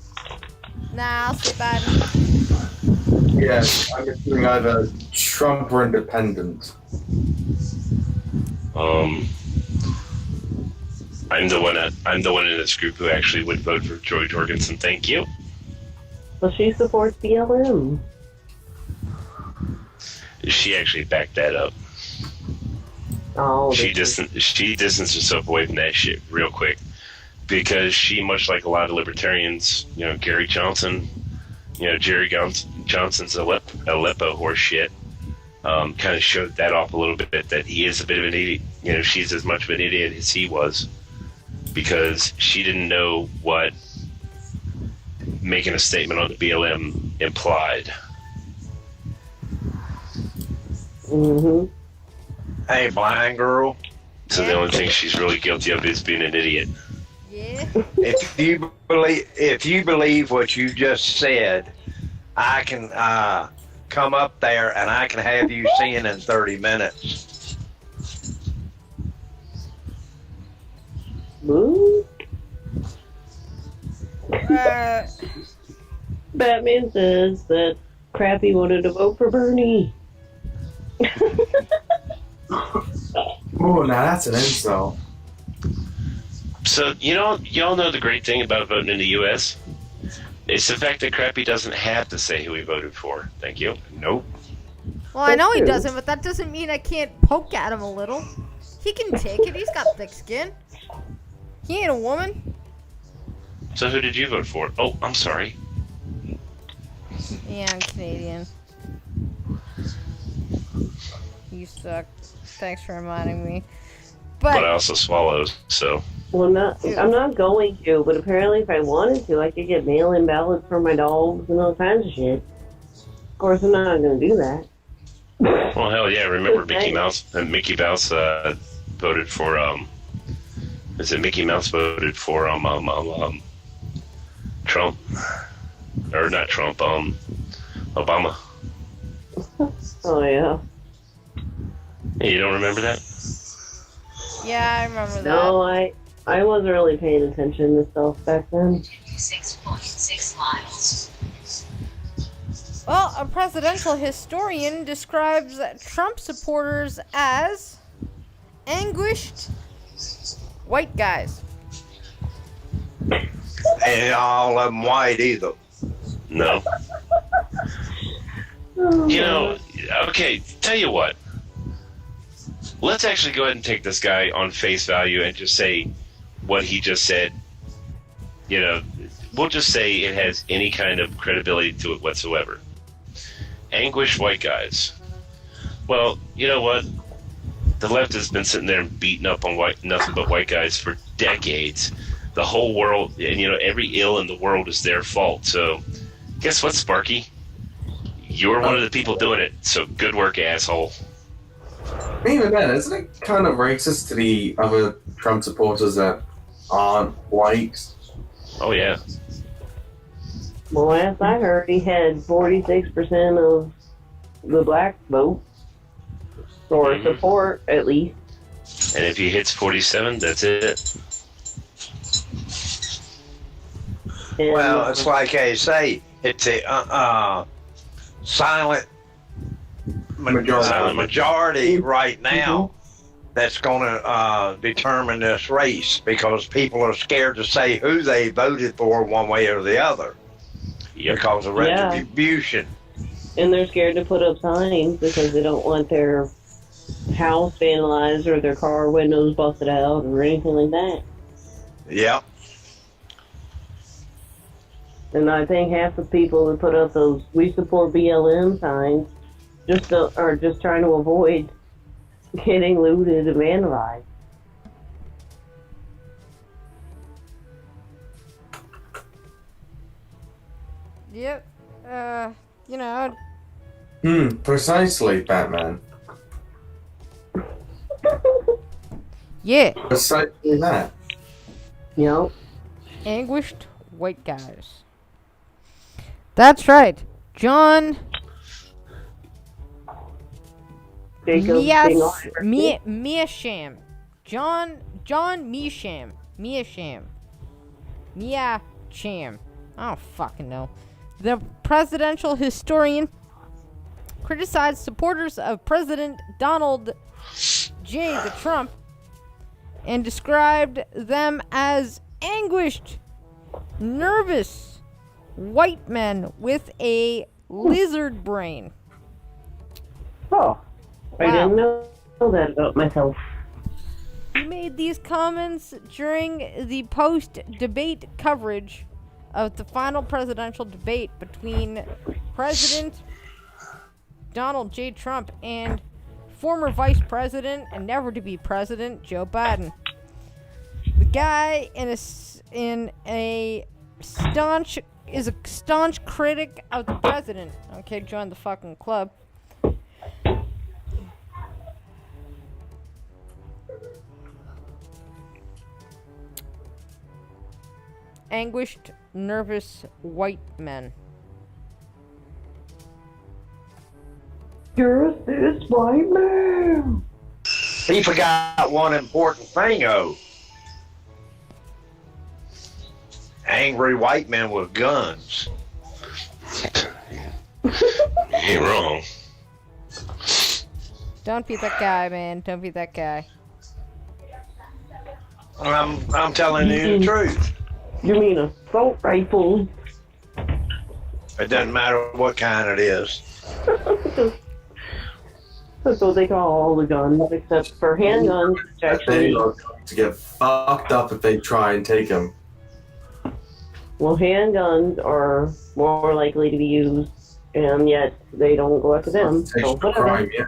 Nah, I'll say Biden. Yeah, I'm assuming either Trump or independent. I'm the one in this group who actually would vote for Joy Jorgensen. Thank you. Well, she supports BLM. She actually backed that up. Oh, She distanced herself away from that shit real quick, because she, much like a lot of libertarians, Gary Johnson, Jerry Johnson's Aleppo horse shit, kind of showed that off a little bit, that he is a bit of an idiot. She's as much of an idiot as he was, because she didn't know what making a statement on the BLM implied. Mm-hmm. Hey, blind girl. So the only thing she's really guilty of is being an idiot. Yeah. If you believe what you just said, I can come up there and I can have you seen in 30 minutes. Ooh. Uh, Batman says that Crappy wanted to vote for Bernie. Oh, now that's an insult. So, y'all know the great thing about voting in the U.S.? It's the fact that Crappy doesn't have to say who he voted for. Thank you. Nope. well, I know he true. doesn't, but that doesn't mean I can't poke at him a little. He can take it. He's got thick skin. He ain't a woman. So who did you vote for? Oh, I'm sorry. Yeah, I'm Canadian. You suck. Thanks for reminding me. But I But also swallowed, so... Well, I'm not going to, but apparently if I wanted to, I could get mail-in ballots for my dogs and all kinds of shit. Of course, I'm not going to do that. Well, hell yeah, remember Mickey Mouse? And Mickey Mouse voted for, is it Mickey Mouse voted for, Trump? Or not Trump, Obama. Oh, yeah. Hey, you don't remember that? yeah, I remember that. No, I wasn't really paying attention to stuff back then. 6.6 miles. Well, a presidential historian describes Trump supporters as anguished white guys. Ain't all of them white either. No. Okay, tell you what. Let's actually go ahead and take this guy on face value and just say what he just said. We'll just say it has any kind of credibility to it whatsoever. Anguished white guys. Well, you know what? The left has been sitting there and beating up on nothing but white guys for decades. The whole world, and every ill in the world is their fault. So, guess what, Sparky? You're one of the people doing it. So, good work, asshole. Even then, isn't it kind of racist to the other Trump supporters that aren't white? Oh, yeah. Well, last I heard, he had 46% of the black vote. Or support, at least. And if he hits 47, that's it. And, Well, it's like I say, it's a silent majority right now that's going to determine this race because people are scared to say who they voted for one way or the other because of retribution. And they're scared to put up signs because they don't want their house vandalized or their car windows busted out or anything like that. Yep. And I think half the people that put up those "We support BLM" signs are just trying to avoid getting looted and vandalized. Yep. Precisely, Batman. Yeah. Precisely that. Yep. Anguished white guys. That's right. John Measham. John Measham. Measham. I don't fucking know. The presidential historian criticized supporters of President Donald J. Trump and described them as anguished, nervous white men with a lizard brain. Oh, I didn't know that about myself. He made these comments during the post-debate coverage of the final presidential debate between President Donald J. Trump and former Vice President and never to be President Joe Biden. The guy in a is a staunch critic of the president. Okay, join the fucking club. Anguished, nervous white men. You're this white man. He forgot one important thing, though. Angry white men with guns. You ain't wrong. Don't be that guy, man. Don't be that guy. I'm telling you the truth. You mean assault rifle? It doesn't matter what kind it is. That's what they call all the guns, except for handguns, which They actually... are going to get fucked up if they try and take them. Well, handguns are more likely to be used, and yet they don't go after them. So whatever. Crime, yeah.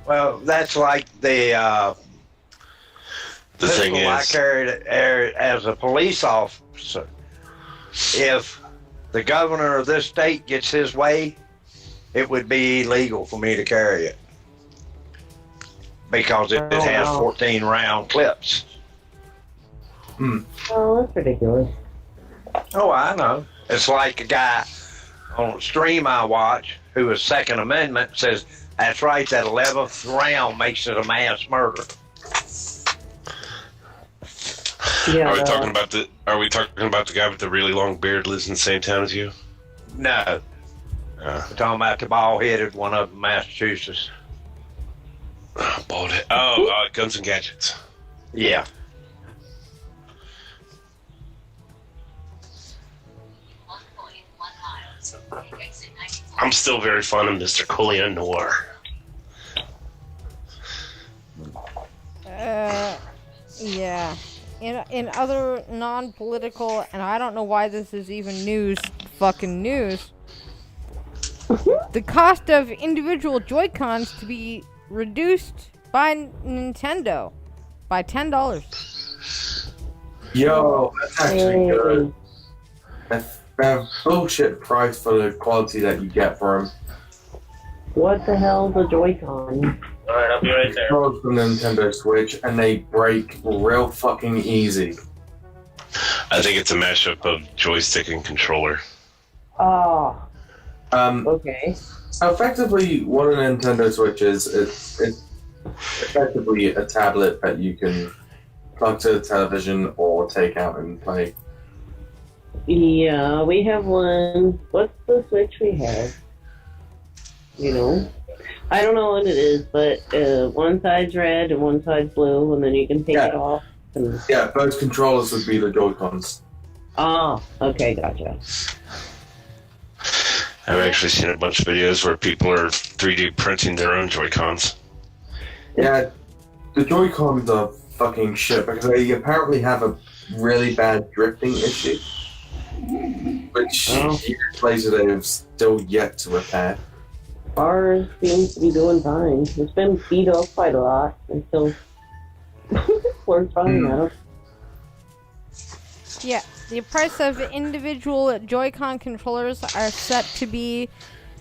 Well, that's like the thing pistol I is, carried as a police officer. If the governor of this state gets his way, it would be illegal for me to carry it because it has 14 round clips. Oh, that's ridiculous. Oh, I know. It's like a guy on a stream I watch who is Second Amendment says, that's right, that 11th round makes it a mass murder. Yeah, Are we talking about the guy with the really long beard lives in the same town as you? No. We're talking about the bald-headed one up in Massachusetts. Bald head. Guns and Gadgets. Yeah. 1.1 miles. Exit 94. I'm still very fond of Mr. Coleon Noir. Yeah. In other non-political, and I don't know why this is even fucking news. The cost of individual Joy-Cons to be reduced by Nintendo by $10. Yo, that's actually good. That's a bullshit price for the quality that you get for them. What the hell's a Joy-Con? Alright, I'll be right there. Controls from the Nintendo Switch, and they break real fucking easy. I think it's a mashup of joystick and controller. Oh, okay. So effectively, what a Nintendo Switch is, it's effectively a tablet that you can plug to the television or take out and play. Yeah, we have one. What's the Switch we have? You know? I don't know what it is, but one side's red and one side's blue, and then you can take it off. And... Yeah, both controllers would be the Joy-Cons. Oh, okay, gotcha. I've actually seen a bunch of videos where people are 3D printing their own Joy-Cons. Yeah, the Joy-Cons are fucking shit because they apparently have a really bad drifting issue, which places they have still yet to repair. Ours seems to be doing fine. It's been beat up quite a lot until works fine now. Yeah, the price of individual Joy-Con controllers are set to be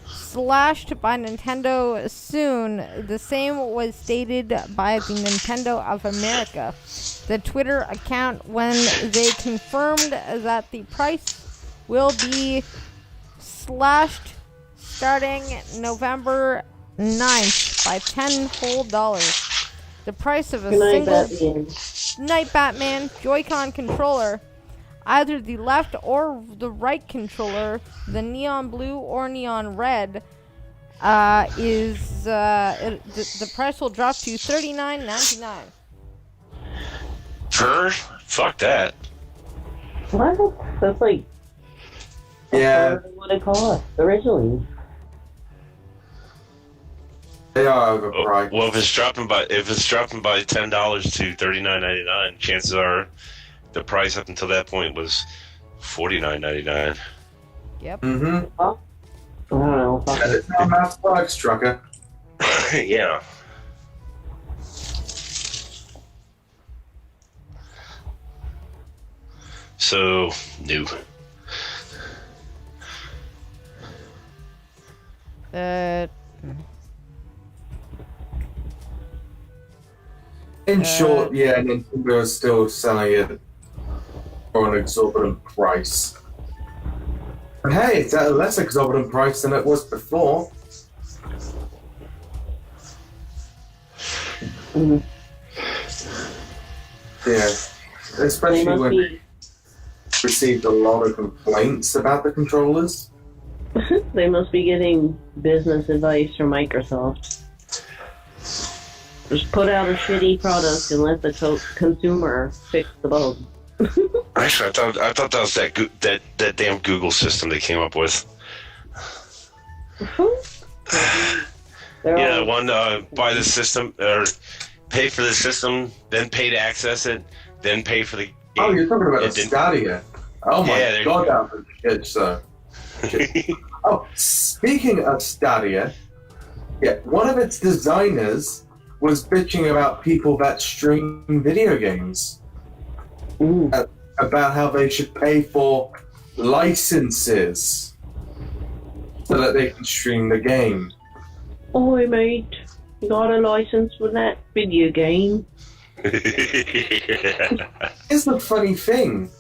slashed by Nintendo soon. The same was stated by the Nintendo of America, the Twitter account, when they confirmed that the price will be slashed starting November 9th by $10 whole. The price of a single Night Batman Joy-Con controller, either the left or the right controller, the neon blue or neon red, the price will drop to $39.99. Fuck that. What? That's like what it cost originally. They are overpriced. Well, if it's dropping by $10 to $39.99, chances are the price up until that point was $49.99. Yep. Mm-hmm. I don't know. And it's not mass products, trucker. Yeah. So, new. In short, yeah, Nintendo is still selling it for an exorbitant price. But hey, it's at a less exorbitant price than it was before. Yeah, especially when they received a lot of complaints about the controllers. They must be getting business advice from Microsoft. Just put out a shitty product and let the consumer fix the bug. Actually, I thought that was that damn Google system they came up with. Yeah, one buy the system or pay for the system, then pay to access it, then pay for the game. Oh, you're talking about Stadia. Oh my god, that was shit, so. Oh, speaking of Stadia, yeah, one of its designers was bitching about people that stream video games. About how they should pay for licenses so that they can stream the game. Oi, mate, you got a license for that video game? Here's the funny thing.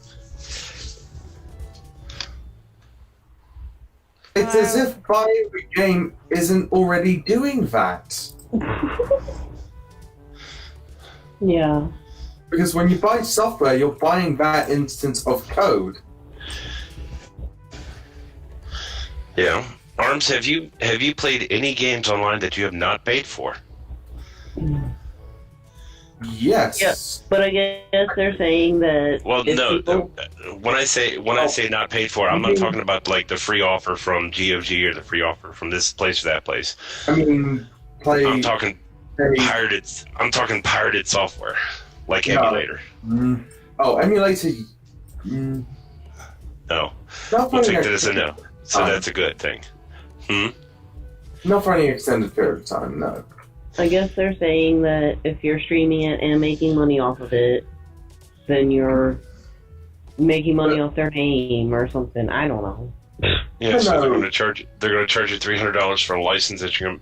It's as if buying the game isn't already doing that. Yeah. Because when you buy software, you're buying that instance of code. Yeah. Arms, have you played any games online that you have not paid for? Yes. Yeah, but I guess they're saying that. Well, no. People... When I say not paid for, I'm not talking about like the free offer from GOG or the free offer from this place or that place. I mean, I'm talking pirated. I'm talking pirated software, like emulator. Oh, emulator. No. We'll take that as a no. So that's a good thing. Not for any extended period of time, no. I guess they're saying that if you're streaming it and making money off of it, then you're making money off their name or something. I don't know. Yeah, so they're going to charge you $300 for a license that you're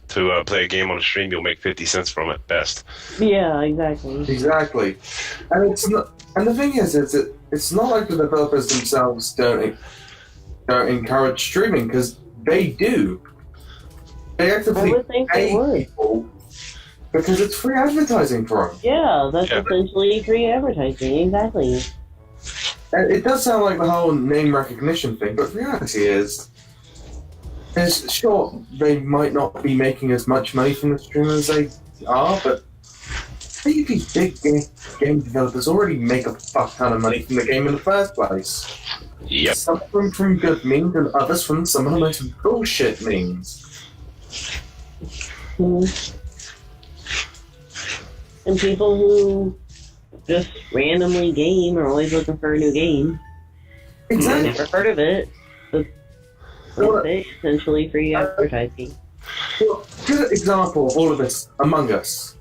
to play a game on a stream. You'll make 50 cents from it, best. Yeah, exactly. Exactly, and it's not. And the thing is it's not like the developers themselves don't encourage streaming, because they do. They actively pay people because it's free advertising for them. Yeah, that's essentially free advertising, exactly. And it does sound like the whole name recognition thing, but the reality is sure, they might not be making as much money from the stream as they are, but maybe big game developers already make a fuck ton of money from the game in the first place. Yep. Some of them from good means and others from some of the most bullshit means. And people who just randomly game are always looking for a new game. Exactly. I've never heard of it. It's essentially free advertising. Well, good example of all of this, Among Us.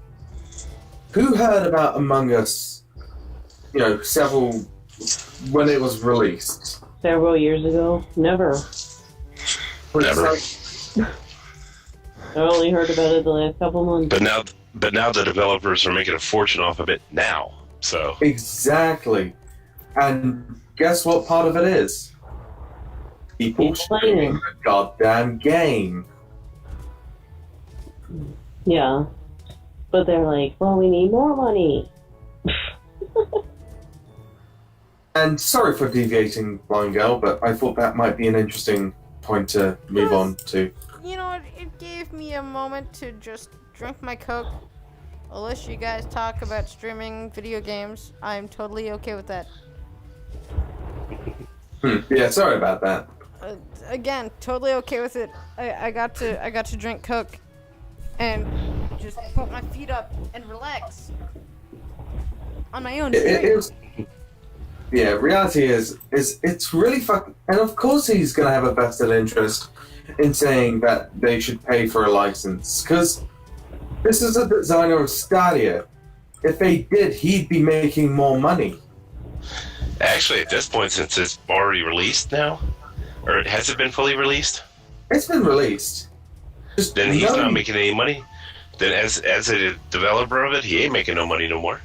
Who heard about Among Us, when it was released? Several years ago? Never. Never. I only heard about it the last couple months. But now the developers are making a fortune off of it now. So exactly, and guess what part of it is? People streaming the goddamn game. Yeah, but they're like, well, we need more money. And sorry for deviating, Blind Girl, but I thought that might be an interesting point to move on to. You know what? It gave me a moment to just drink my Coke. Unless you guys talk about streaming video games, I'm totally okay with that. Yeah, sorry about that. Again, totally okay with it. I got to drink Coke and just put my feet up and relax on my own stream. Yeah, reality is it's really fucking. And of course he's gonna have a vested interest in saying that they should pay for a license, because this is a designer of Stadia. If they did, he'd be making more money. Actually, at this point, since it's already released now, or has it been fully released? It's been released. Just Then he's not making any money. Then as a developer of it, he ain't making no money no more.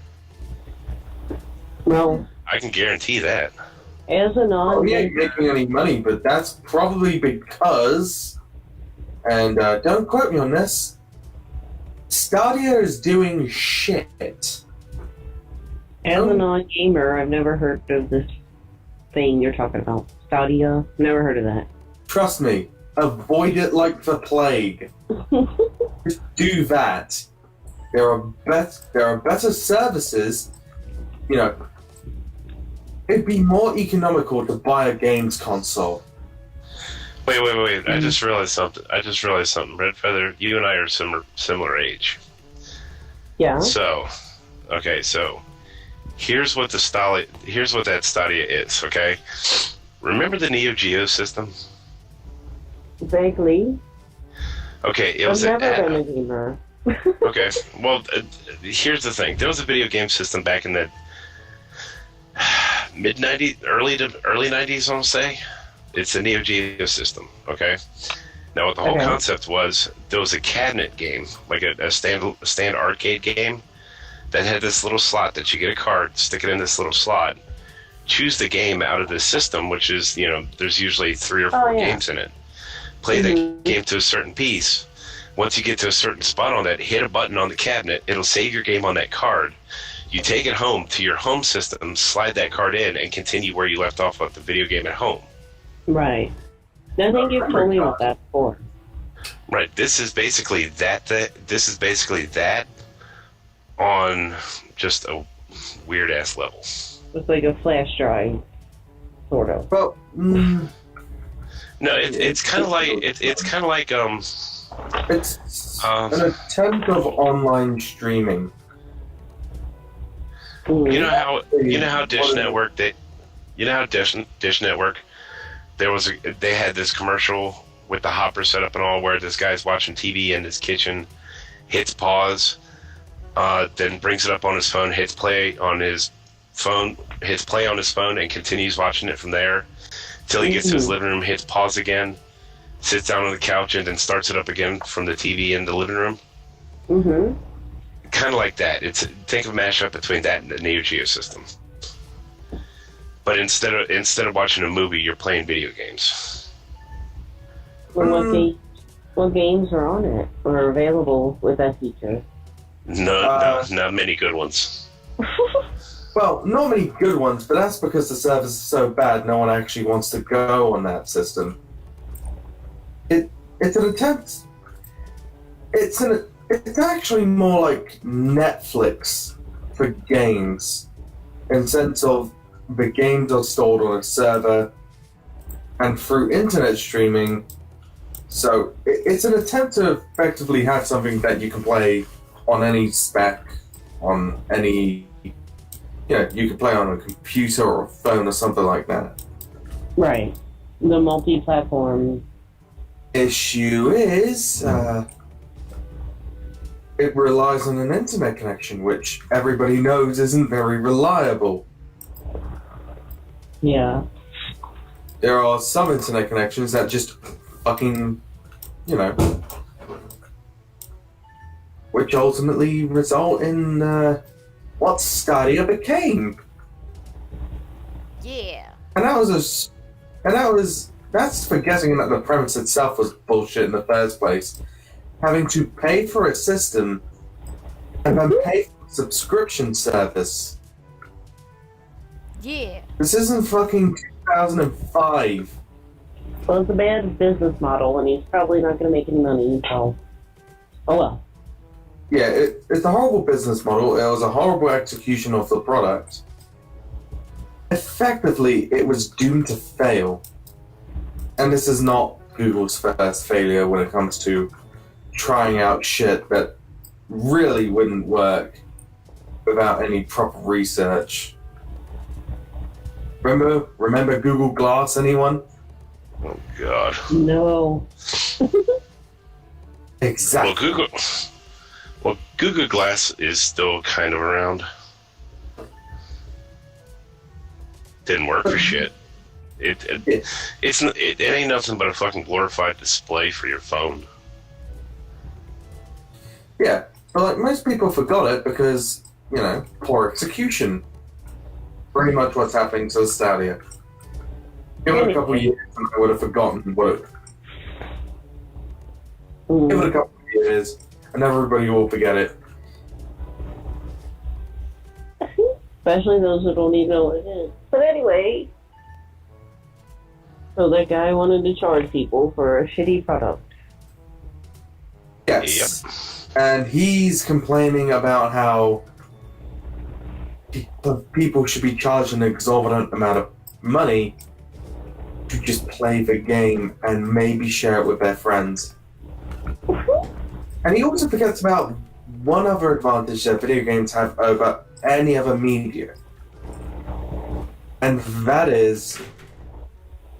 Well, I can guarantee that. as a He ain't non making any money, but that's probably because, and don't quote me on this, Stadia is doing shit. as a non-gamer, I've never heard of this thing you're talking about. Stadia. Never heard of that. Trust me, avoid it like the plague. Just do that. There are better services. You know, it'd be more economical to buy a games console. Wait. I just realized something. Red Feather, you and I are similar age. Yeah. So, okay, so here's what that Stadia is, okay? Remember the Neo Geo system? Vaguely. Okay, it I've was never been a gamer. Okay, well, here's the thing. There was a video game system back in the mid-90s, early 90s, I'll say. It's a Neo Geo system, okay? Now, what the whole concept was, there was a cabinet game, like a stand arcade game, that had this little slot that you get a card, stick it in this little slot, choose the game out of this system, which is, you know, there's usually 3 or 4 games in it. Play the game to a certain piece. Once you get to a certain spot on that, hit a button on the cabinet. It'll save your game on that card. You take it home to your home system, slide that card in, and continue where you left off with the video game at home. Right. I think you've told me what that's for. Right. This is basically that. This is basically that on just a weird ass level. It's like a flash drive, sort of. Well, no, it's kind of like it's kind of like it's an attempt of online streaming. You know how Dish Network Dish Network they had this commercial with the hopper set up and all, where this guy's watching TV in his kitchen, hits pause, then brings it up on his phone, hits play on his phone, and continues watching it from there till he gets to his living room, hits pause again, sits down on the couch, and then starts it up again from the TV in the living room. Mm-hmm. Kind of like that. Think of a mashup between that and the Neo Geo system. But instead of watching a movie, you're playing video games. Well, what games are on it or are available with that feature? No, not many good ones. Well, not many good ones, but that's because the service is so bad no one actually wants to go on that system. It's an attempt. It's actually more like Netflix for games, in the sense of the games are stored on a server and through internet streaming. So it's an attempt to effectively have something that you can play on any spec, on any, you can play on a computer or a phone or something like that. Right. The multi-platform. Issue is, it relies on an internet connection, which everybody knows isn't very reliable. Yeah. There are some internet connections that just fucking, which ultimately result in what Stadia became. Yeah. That's forgetting that the premise itself was bullshit in the first place. Having to pay for a system and then pay for a subscription service. Yeah. This isn't fucking 2005. Well, it's a bad business model, and he's probably not going to make any money, so... Oh well. Yeah, it's a horrible business model. It was a horrible execution of the product. Effectively, it was doomed to fail. And this is not Google's first failure when it comes to trying out shit that really wouldn't work without any proper research. Remember Google Glass, anyone? Oh God. No. Exactly. Google Glass is still kind of around. Didn't work for shit. It ain't nothing but a fucking glorified display for your phone. Yeah, but like most people forgot it because, you know, poor execution. Pretty much what's happening to Stadia. Give it a couple of years and I would have forgotten what it... Give it a couple of years and everybody will forget it. Especially those who don't even know what it is. But anyway, so that guy wanted to charge people for a shitty product. Yes. Yep. And he's complaining about how people should be charged an exorbitant amount of money to just play the game and maybe share it with their friends. And he also forgets about one other advantage that video games have over any other media. And that is,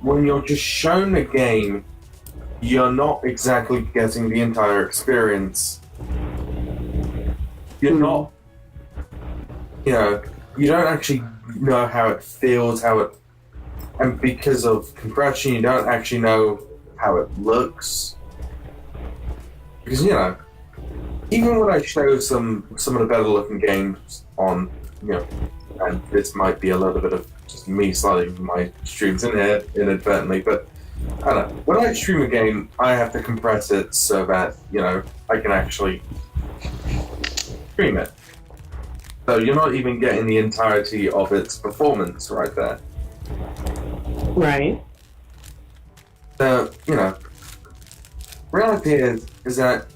when you're just shown a game, you're not exactly getting the entire experience. You're not, you know, you don't actually know how it feels, and because of compression, you don't actually know how it looks. Because, you know, even when I show some of the better looking games on, you know, and this might be a little bit of just me sliding my streams in here inadvertently, but I don't know. When I stream a game, I have to compress it so that, you know, I can actually stream it. So you're not even getting the entirety of its performance right there. Right. So, you know, reality is that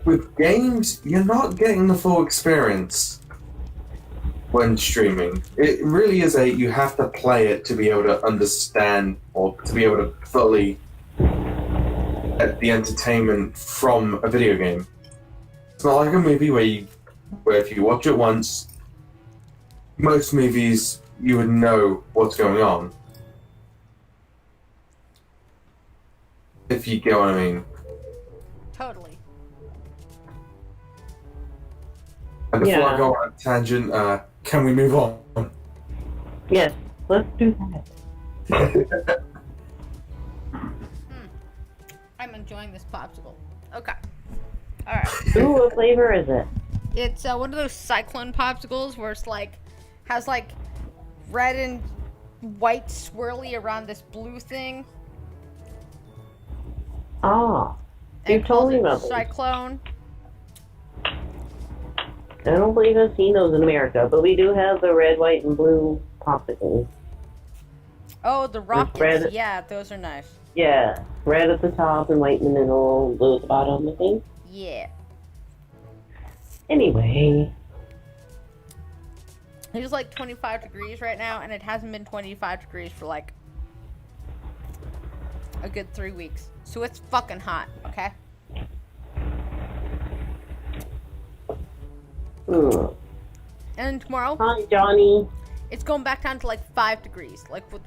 with games, you're not getting the full experience when streaming. It really is you have to play it to be able to understand or to be able to fully get the entertainment from a video game. It's not like a movie where if you watch it once, most movies you would know what's going on. If you get what I mean. Totally. And before I go on a tangent, can we move on? Yes, let's do that. I'm enjoying this popsicle. Okay. Alright. Ooh, what flavor is it? It's one of those cyclone popsicles where it's like, has like red and white swirly around this blue thing. Ah, you told me about Cyclone. I don't believe I've seen those in America, but we do have the red, white, and blue popsicles. Oh, the rockets. Red. Yeah, those are nice. Yeah, red at the top and white in the middle, blue at the bottom, I think. Yeah. Anyway. It's like 25 degrees right now, and it hasn't been 25 degrees for like a good 3 weeks. So it's fucking hot, okay? And tomorrow, hi Johnny. It's going back down to like 5 degrees. Like what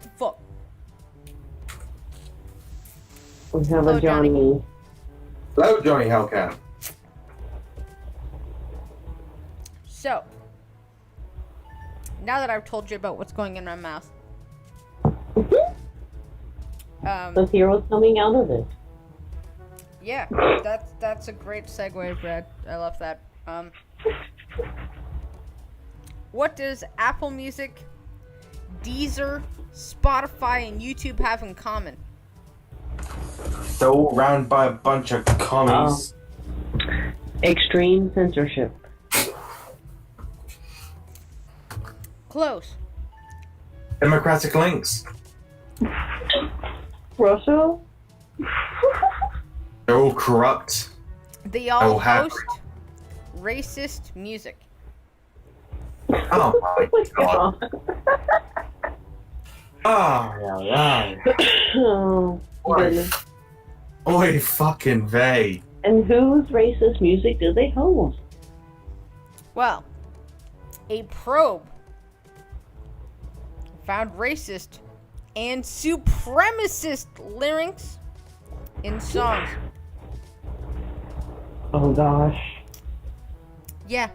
the fuck? We have a Johnny. Hello, Johnny Hellcat. So, now that I've told you about what's going in my mouth, let's hear what's coming out of it. Yeah, that's a great segue, Brad. I love that. What does Apple Music, Deezer, Spotify, and YouTube have in common? They're all ran by a bunch of commies. Extreme censorship. Close. Democratic links. Russia? They're all corrupt. They all host racist music. Oh my god. Oh, yeah. Oh, goodness. Oi, fucking vey. And whose racist music do they host? Well, a probe found racist and supremacist lyrics in songs. Oh gosh. Yeah.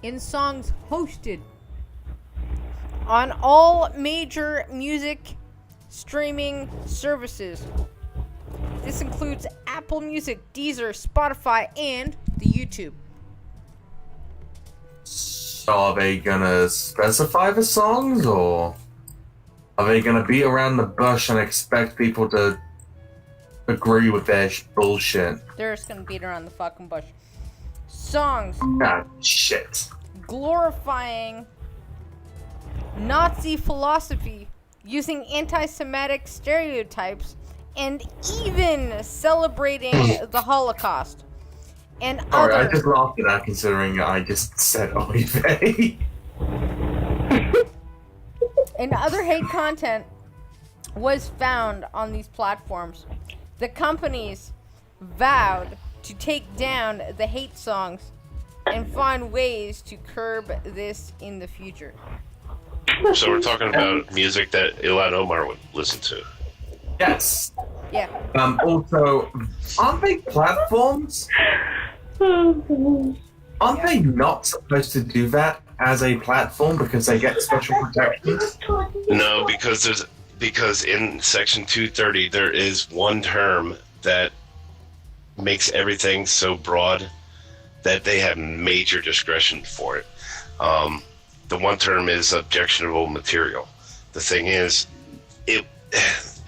In songs hosted on all major music streaming services. This includes Apple Music, Deezer, Spotify, and the YouTube. So are they gonna specify the songs, or are they gonna beat around the bush and expect people to agree with their bullshit? They're just gonna beat around the fucking bush. Songs Ah, shit. glorifying Nazi philosophy, using anti-Semitic stereotypes, and even celebrating the Holocaust. And Sorry, I other just laughed at that considering I just said Oy vey. and other hate content was found on these platforms. The companies vowed to take down the hate songs and find ways to curb this in the future. So we're talking about music that Ilhan Omar would listen to. Yes. Yeah. Also, aren't they platforms? Aren't they not supposed to do that as a platform because they get special protections? No, because in Section 230 there is one term that makes everything so broad that they have major discretion for it. The one term is objectionable material. The thing is,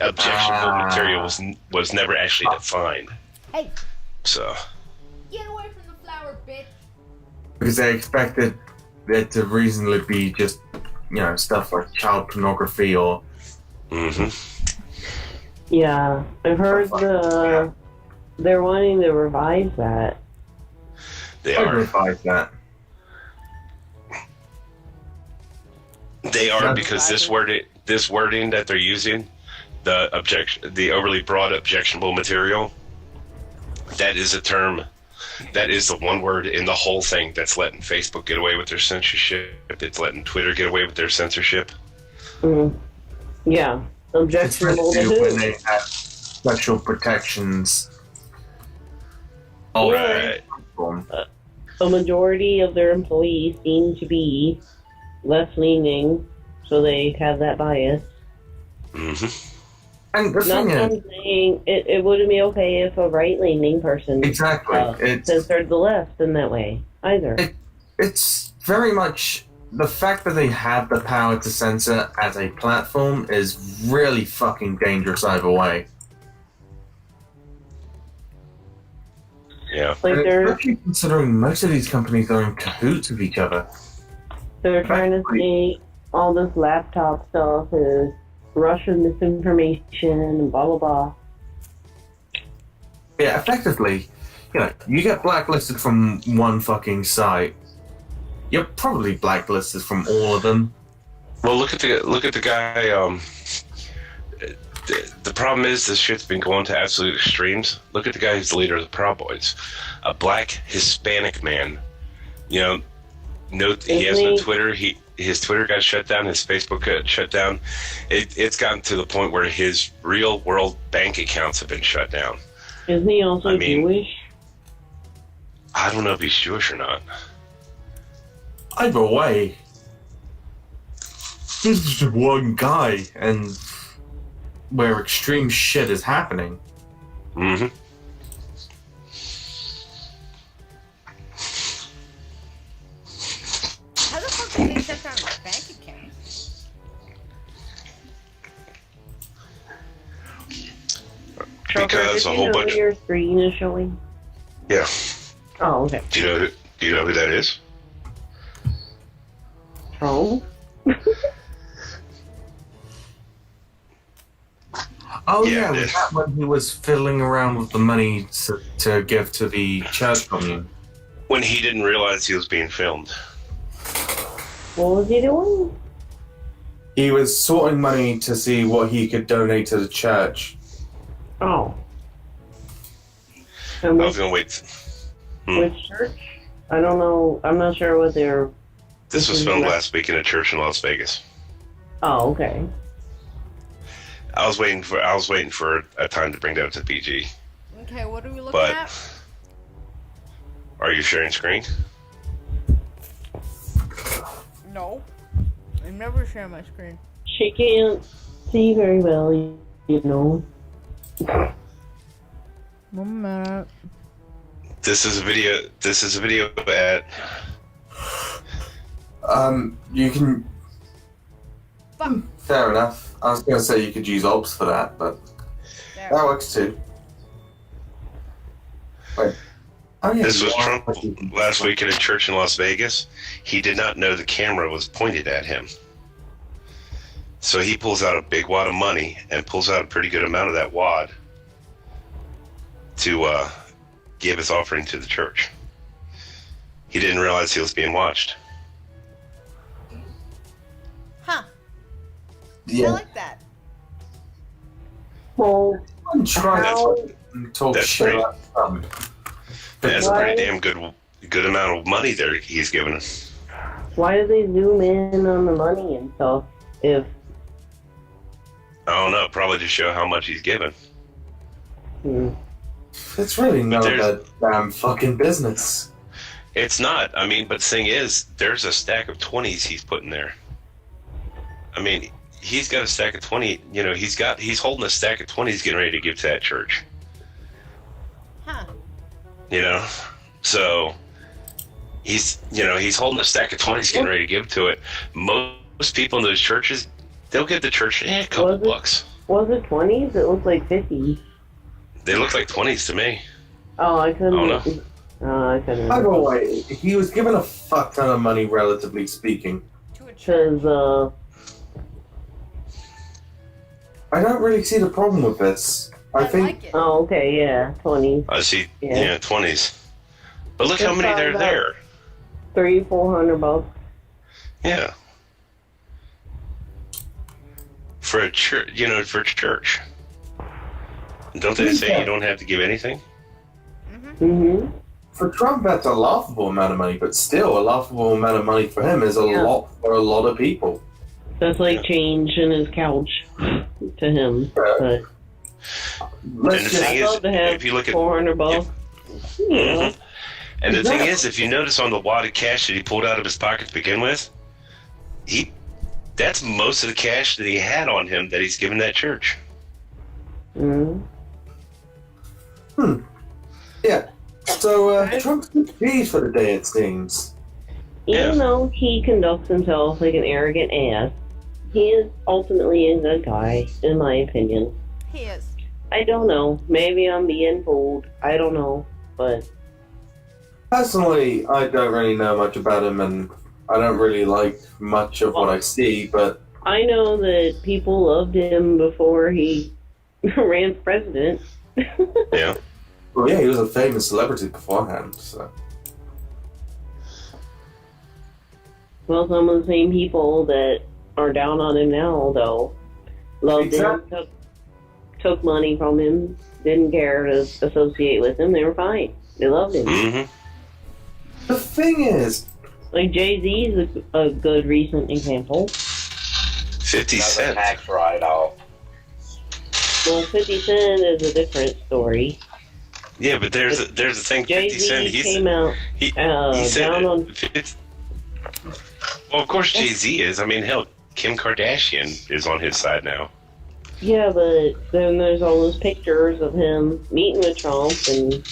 objectionable material was never actually defined. Hey, So get away from the flower, bitch. Because they expected it to reasonably be just, stuff like child pornography or... Yeah, I've heard they're wanting to revise that. they I'd are. revise that. They are, because this wording that they're using, the overly broad objectionable material, that is a term, that is the one word in the whole thing that's letting Facebook get away with their censorship. It's letting Twitter get away with their censorship. Yeah, objectionable to Especially when who? they have special protections. Oh, Right. A majority of their employees seem to be left-leaning, so they have that bias. And the Not thing that is, I'm saying it wouldn't be okay if a right-leaning person exactly, censored the left in that way, either. it's very much the fact that they have the power to censor as a platform is really fucking dangerous either way. Yeah. Like And they're especially considering most of these companies are in cahoots with each other. trying to say all this laptop stuff is Russian misinformation and blah blah blah. Yeah, effectively, you get blacklisted from one fucking site. You're probably blacklisted from all of them. Well, look at the guy. The problem is this shit's been going to absolute extremes. Look at the guy who's the leader of the Proud Boys, a black Hispanic man. He has no Twitter. His Twitter got shut down. His Facebook got shut down. It's gotten to the point where his real world bank accounts have been shut down. Isn't he also Jewish? I don't know if he's Jewish or not. Either way, this is just one guy, and where extreme shit is happening. Mm-hmm. How the fuck did they shut down his bank account? Because a whole bunch. Your screen is showing. Yeah. Oh, okay. Do you know who that is? Trump. Oh Yeah, yeah, it was is. that when he was fiddling around with the money to give to the church commune? When he didn't realize he was being filmed. What was he doing? He was sorting money to see what he could donate to the church. Oh. I And was gonna wait. which church? I don't know. I'm not sure what they're. This was filmed last week in a church in Las Vegas. Oh, okay. I was waiting for a time to bring that up to PG. Okay, what are we looking But at? are you sharing screen? No. I never share my screen. She can't see very well, you know. 1 minute. This is a video. This is a video ad. You can. Fuck. Fair enough. I was gonna say you could use obs for that, but There. that works too. Wait. Oh, yeah, This was you Trump are- last week at a church in Las Vegas. He did not know the camera was pointed at him. So he pulls out a big wad of money and pulls out a pretty good amount of that wad to give his offering to the church. He didn't realize he was being watched. Huh. I Yeah. like that. Well, I'm trying That's- to talk that's shit pretty- about Trump. That's a Why- pretty damn good amount of money there he's given us. why do they zoom in on the money and stuff if... I don't know, probably to show how much he's given. It's really none of there's- that damn fucking business. It's not. I mean, but the thing is, there's a stack of 20s he's putting there. I mean, he's got a stack of 20. You know, he's holding a stack of 20s getting ready to give to that church. Huh. You know, so he's holding a stack of 20s getting ready to give to it. Most people in those churches, they'll give the church a couple Was it- bucks. Was it 20s? It looked like 50s. They look like 20s to me. Oh, I couldn't... Oh, no. I couldn't... By the way, he was given a fuck ton of money, relatively speaking. To a church. Because, I don't really see the problem with this. I think like it. Oh, okay, yeah, 20s. I see, Yeah. 20s. But look how It's many there are about- there. $300-400. Yeah. For a church, for a church. Don't they say you don't have to give anything? Mm-hmm. for Trump that's a laughable amount of money, but still a laughable amount of money for him is a Yeah. lot for a lot of people. That's like change in his couch to him. But Let's And the just, thing I'd is, love to have if you look at $400. Mhm. And the thing Exactly. is, if you notice on the wad of cash that he pulled out of his pocket to begin with, that's most of the cash that he had on him that he's given that church. Mm. yeah. So Trump's pleased for the day, it seems. Even Yeah. though he conducts himself like an arrogant ass, he is ultimately a good guy, in my opinion. He is. I don't know. Maybe I'm being fooled. I don't know. But Personally, I don't really know much about him, and I don't really like much of what I see. But I know that people loved him before he ran for president. Yeah. well, yeah, he was a famous celebrity beforehand. So Well, some of the same people that are down on him now, though, loved Exactly. him, took money from him, didn't care to associate with him. They were fine. They loved him. Mm-hmm. the thing is, Like Jay-Z is a good recent example. 50 Another cents. tax write-off. Well, 50 Cent is a different story. Yeah, but there's a thing. 50 Cent. Jay-Z came out He said down on... Well, of course Jay-Z is. I mean, hell, Kim Kardashian is on his side now. Yeah, but then there's all those pictures of him meeting with Trump and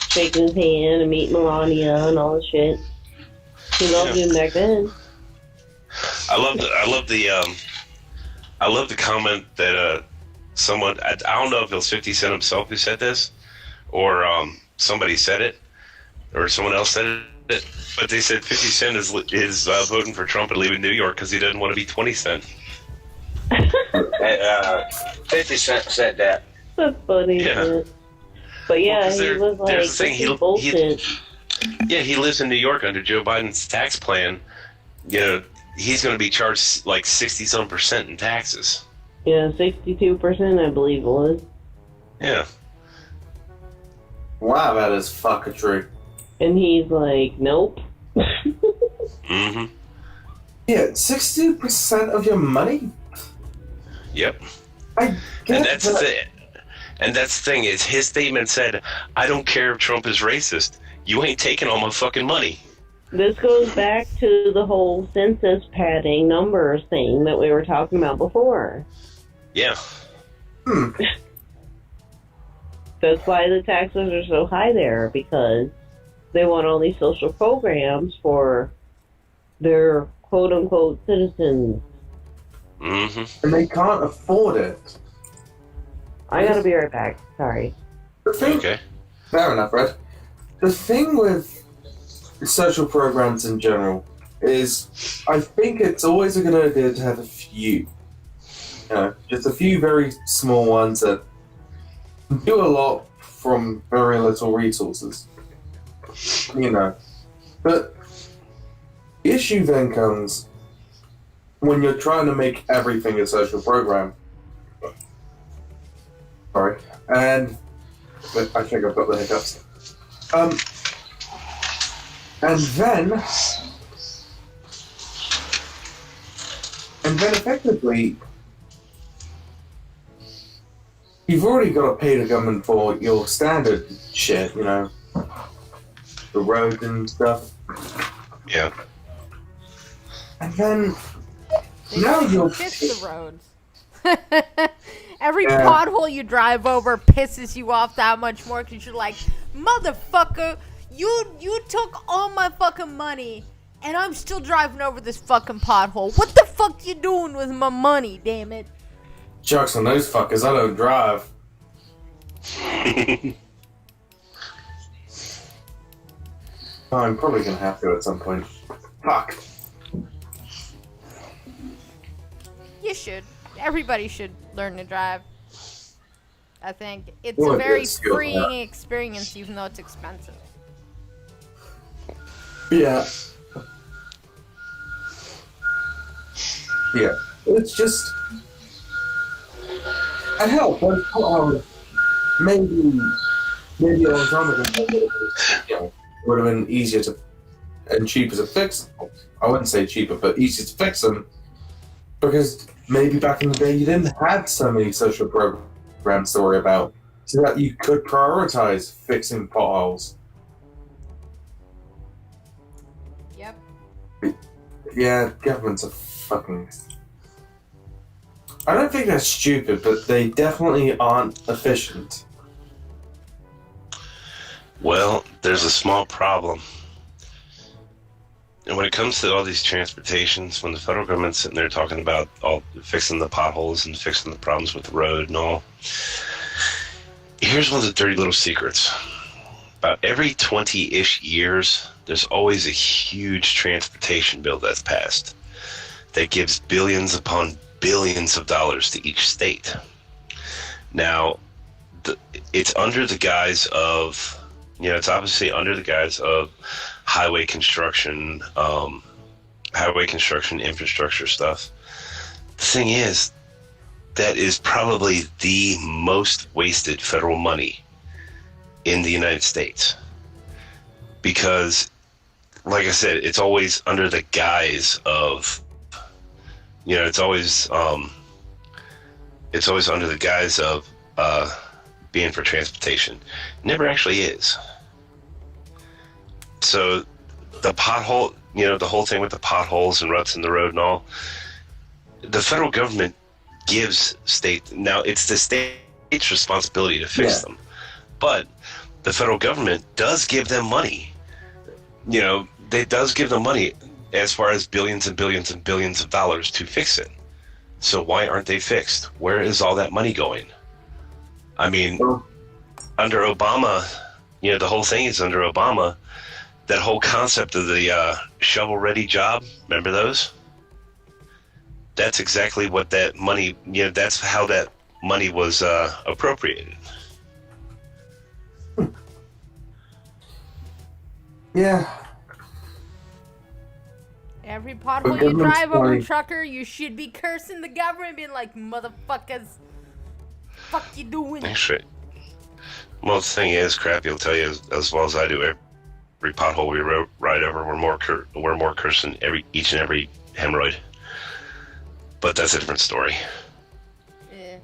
shaking his hand and meeting Melania and all the shit. He loved Yeah. him back then. I love the comment that someone, I don't know if it was 50 Cent himself who said this, or somebody said it, or someone else said it, but they said 50 Cent is voting for Trump and leaving New York because he doesn't want to be 20 Cent. 50 Cent said that. That's funny. Yeah. But yeah, Well, 'cause he there- was like, there's the thing, this is bullshit. Yeah, he lives in New York under Joe Biden's tax plan. You know, he's going to be charged like 60-some% in taxes. Yeah, 62% I believe it was. Yeah. wow, that is fucking true. And he's like, nope. Mm-hmm. Yeah, 60% of your money. Yep. I get And that's the that. thing. And that's the thing is his statement said, "I don't care if Trump is racist. You ain't taking all my fucking money." This goes back to the whole census padding numbers thing that we were talking about before. Yeah. That's why the taxes are so high there, because they want all these social programs for their quote-unquote citizens. Mm-hmm. And they can't afford it. I gotta be right back. Sorry. The thing, Okay. Fair enough, Red. The thing with social programs in general is, I think it's always a good idea to have a few. Just a few very small ones that do a lot from very little resources. But the issue then comes when you're trying to make everything a social program. Sorry. And I think I've got the hiccups. And then effectively, you've already got to pay the government for your standard shit, the roads and stuff. Yeah. And then now you'll fix the roads. Every pothole you drive over pisses you off that much more because you're like, motherfucker, you took all my fucking money and I'm still driving over this fucking pothole. What the fuck you doing with my money, damn it? Jokes on those fuckers, I don't drive. I'm probably gonna have to at some point. Fuck. You should. Everybody should learn to drive. I think it's Well, a very it's good, freeing experience, even though it's expensive. Yeah. Yeah. It's just... I help. Maybe a long time ago, would have been easier to and cheaper to fix. I wouldn't say cheaper, but easier to fix them, because maybe back in the day you didn't have so many social programs to worry about, so that you could prioritize fixing potholes. Yep. Yeah, governments are fucking... I don't think they're stupid, but they definitely aren't efficient. Well, there's a small problem. And when it comes to all these transportations, when the federal government's sitting there talking about all fixing the potholes and fixing the problems with the road and all, here's one of the dirty little secrets. About every 20-ish years, there's always a huge transportation bill that's passed that gives billions upon billions of dollars to each state. Now, it's under the guise of, it's obviously under the guise of highway construction, infrastructure stuff. The thing is, that is probably the most wasted federal money in the United States. Because, like I said, it's always under the guise of, it's always under the guise of being for transportation. It never actually is. So the pothole, the whole thing with the potholes and ruts in the road and all, the federal government gives now it's the state's responsibility to fix them. But the federal government does give them money. They does give them money as far as billions and billions and billions of dollars to fix it. So why aren't they fixed? Where is all that money going? I mean, under Obama, the whole thing is under Obama. That whole concept of the shovel-ready job, remember those? That's exactly what that money, that's how that money was appropriated. Yeah. Every pothole you drive over, trucker, you should be cursing the government, being like, motherfuckers, fuck you doing? Actually, well, the thing is, Crappy will tell you as well as I do, every pothole we ride over, we're more cursing each and every hemorrhoid. But that's a different story. Yeah.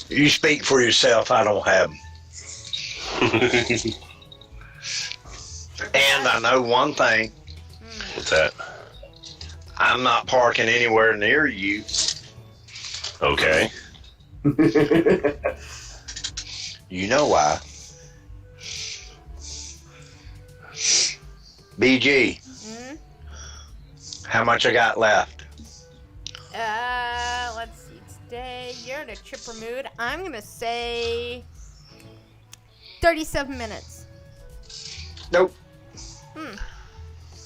You speak for yourself. I don't have them. And I know one thing. What's that? I'm not parking anywhere near you. Okay. You know why. BG, how much I got left? Let's see. Today, you're in a chipper mood. I'm going to say 37 minutes. Nope.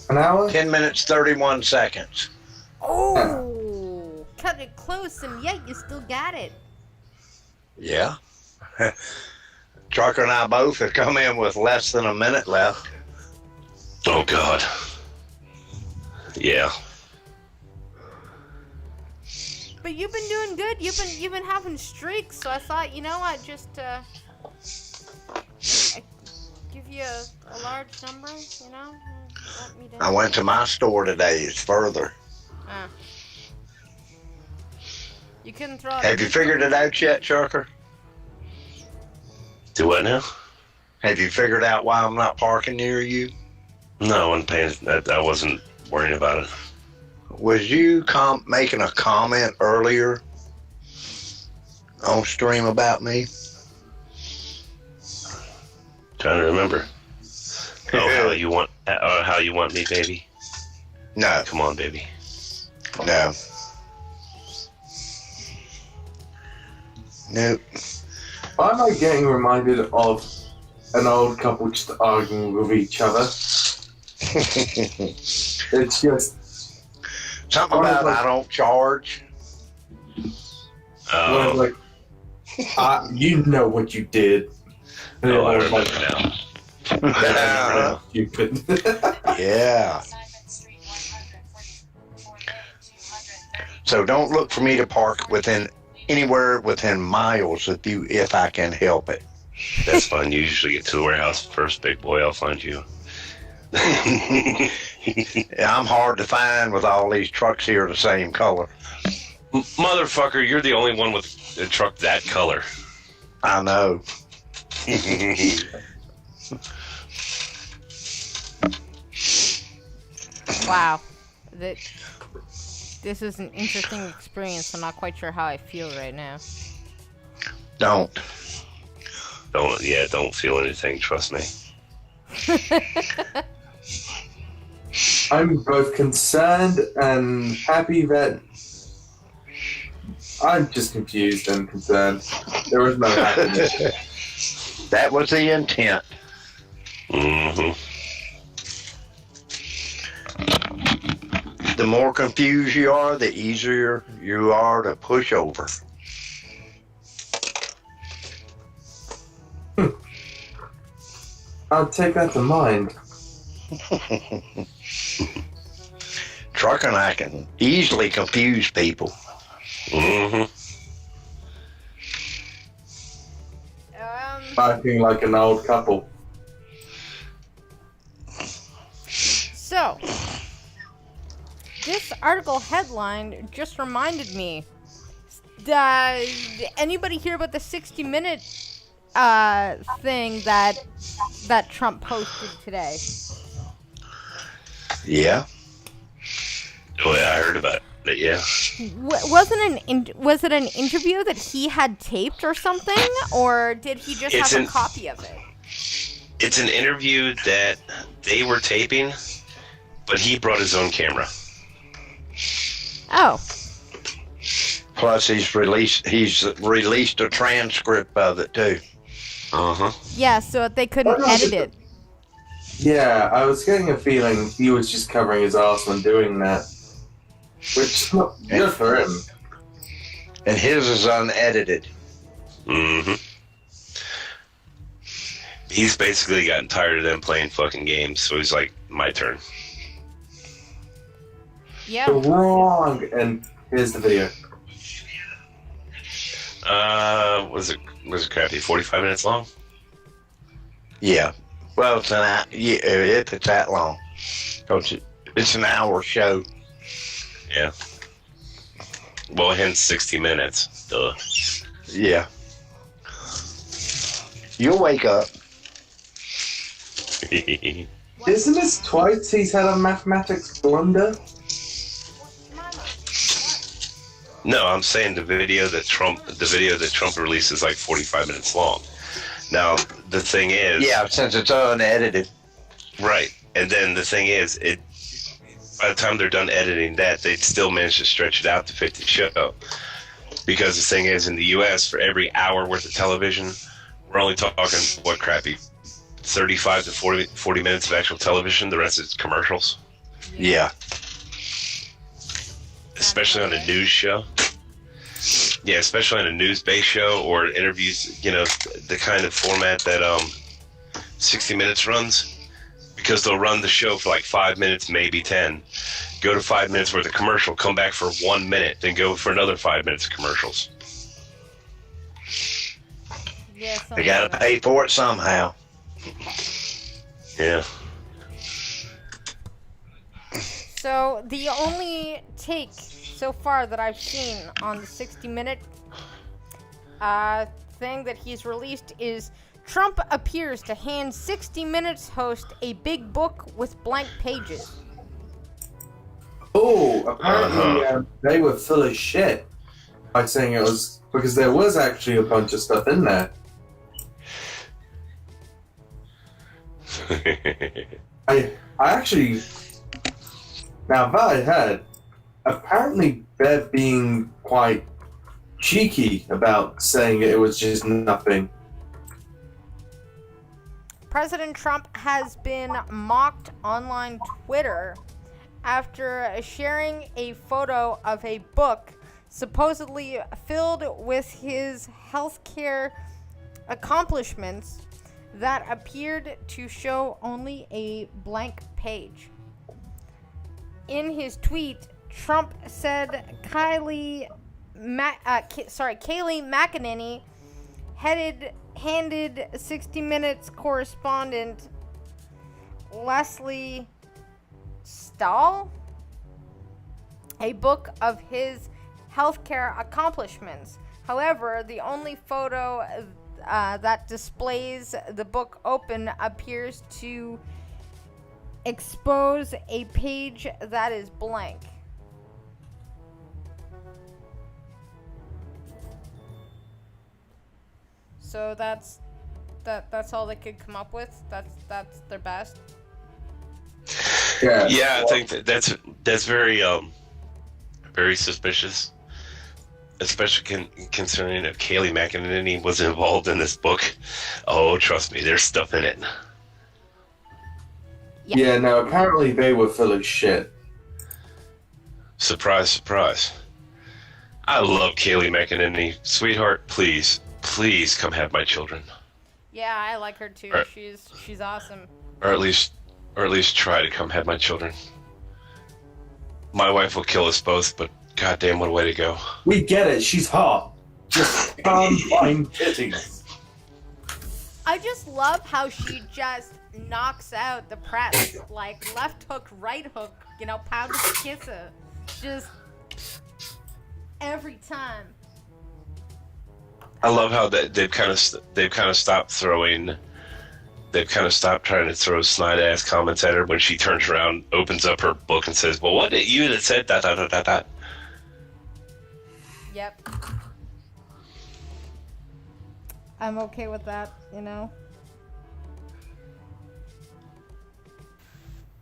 An hour? 10 minutes, 31 seconds. Oh, cut it close, and yet you still got it. Yeah. Trucker and I both have come in with less than a minute left. Oh, God. Yeah. But you've been doing good. You've been having streaks, so I thought, you know what, just I give you a large number, you know? Let me down. I went to my store today. It's further. You couldn't throw it. Have you figured it out yet, Trucker? Do what now? Have you figured out why I'm not parking near you? No, I wasn't worrying about it. Was you making a comment earlier on stream about me? Trying to remember. Oh, how you want me, baby? No. Come on, baby. No. Nope. Why am I getting reminded of an old couple just arguing with each other? It's just something about I don't charge. Oh, like, you know what you did. And I it was remember like, now. stupid. Yeah. So don't look for me to park anywhere within miles of you if I can help it. That's fine. You usually get to the warehouse first, big boy. I'll find you. I'm hard to find with all these trucks here the same color. Motherfucker, you're the only one with a truck that color. I know. Wow. This is an interesting experience. I'm not quite sure how I feel right now. Don't feel anything, trust me. I'm both concerned and happy that I'm just confused and concerned. There was no happiness. That was the intent. Mm-hmm. The more confused you are, the easier you are to push over. I'll take that to mind. Trucker and I can easily confuse people. Mm-hmm. Acting like an old couple. So, this article headline just reminded me. Did anybody hear about the 60-minute thing that Trump posted today? Yeah. Oh yeah, I heard about it. Yeah. Was it an interview that he had taped or something, or did he just have a copy of it? It's an interview that they were taping, but he brought his own camera. Oh. Plus, he's released a transcript of it too. Uh-huh. Yeah, so they couldn't edit it. Yeah, I was getting a feeling he was just covering his ass when doing that. Which, good for him. And his is unedited. Mm-hmm. He's basically gotten tired of them playing fucking games, so he's like, my turn. Yeah. Wrong. And here's the video. Was it crappy? 45 minutes long? Yeah. Well, it's if it's that long. It's an hour show. Yeah. Well, hence 60 minutes. Duh. Yeah. You'll wake up. Isn't this twice he's had a mathematics blunder? No, I'm saying the video that Trump released is like 45 minutes long. Now the thing is, Yeah, since it's unedited. right, and then the thing is, by the time they're done editing that, they'd still manage to stretch it out to 50 show. Because the thing is, in the U.S., for every hour worth of television, we're only talking, what crappy, 35 to 40 minutes of actual television. The rest is commercials. Yeah. Especially on a news show. Yeah, especially on a news-based show or interviews, the kind of format that 60 Minutes runs. Because they'll run the show for like 5 minutes, maybe 10. Go to 5 minutes worth of commercial, come back for 1 minute, then go for another 5 minutes of commercials. Yeah, They gotta pay for it somehow. Yeah. So the only take so far that I've seen on the 60-minute thing that he's released is Trump appears to hand 60 Minutes host a big book with blank pages. Oh, apparently they were full of shit by saying it was because there was actually a bunch of stuff in there. I actually, now that I heard, apparently they're being quite cheeky about saying it was just nothing. President Trump has been mocked online Twitter after sharing a photo of a book supposedly filled with his healthcare accomplishments that appeared to show only a blank page. In his tweet, Trump said Kayleigh McEnany handed 60 Minutes correspondent Leslie Stahl a book of his healthcare accomplishments. However, the only photo that displays the book open appears to expose a page that is blank. So that's all they could come up with. That's their best. Yeah, I think that's very very suspicious, especially concerning if Kayleigh McEnany was involved in this book. Oh, trust me, there's stuff in it. Yeah, no, apparently they were full of shit. Surprise, surprise. I love Kayleigh McEnany. Sweetheart, please come have my children. Yeah, I like her too. She's awesome. Or at least try to come have my children. My wife will kill us both, but goddamn, what a way to go. We get it, she's hot. Just can't find titties. I just love how she just knocks out the press. Like, left hook, right hook, pound the kisser. Just every time. I love how they've kind of stopped trying to throw snide ass comments at her when she turns around, opens up her book, and says, "Well, what did you that said that?" Yep. I'm okay with that,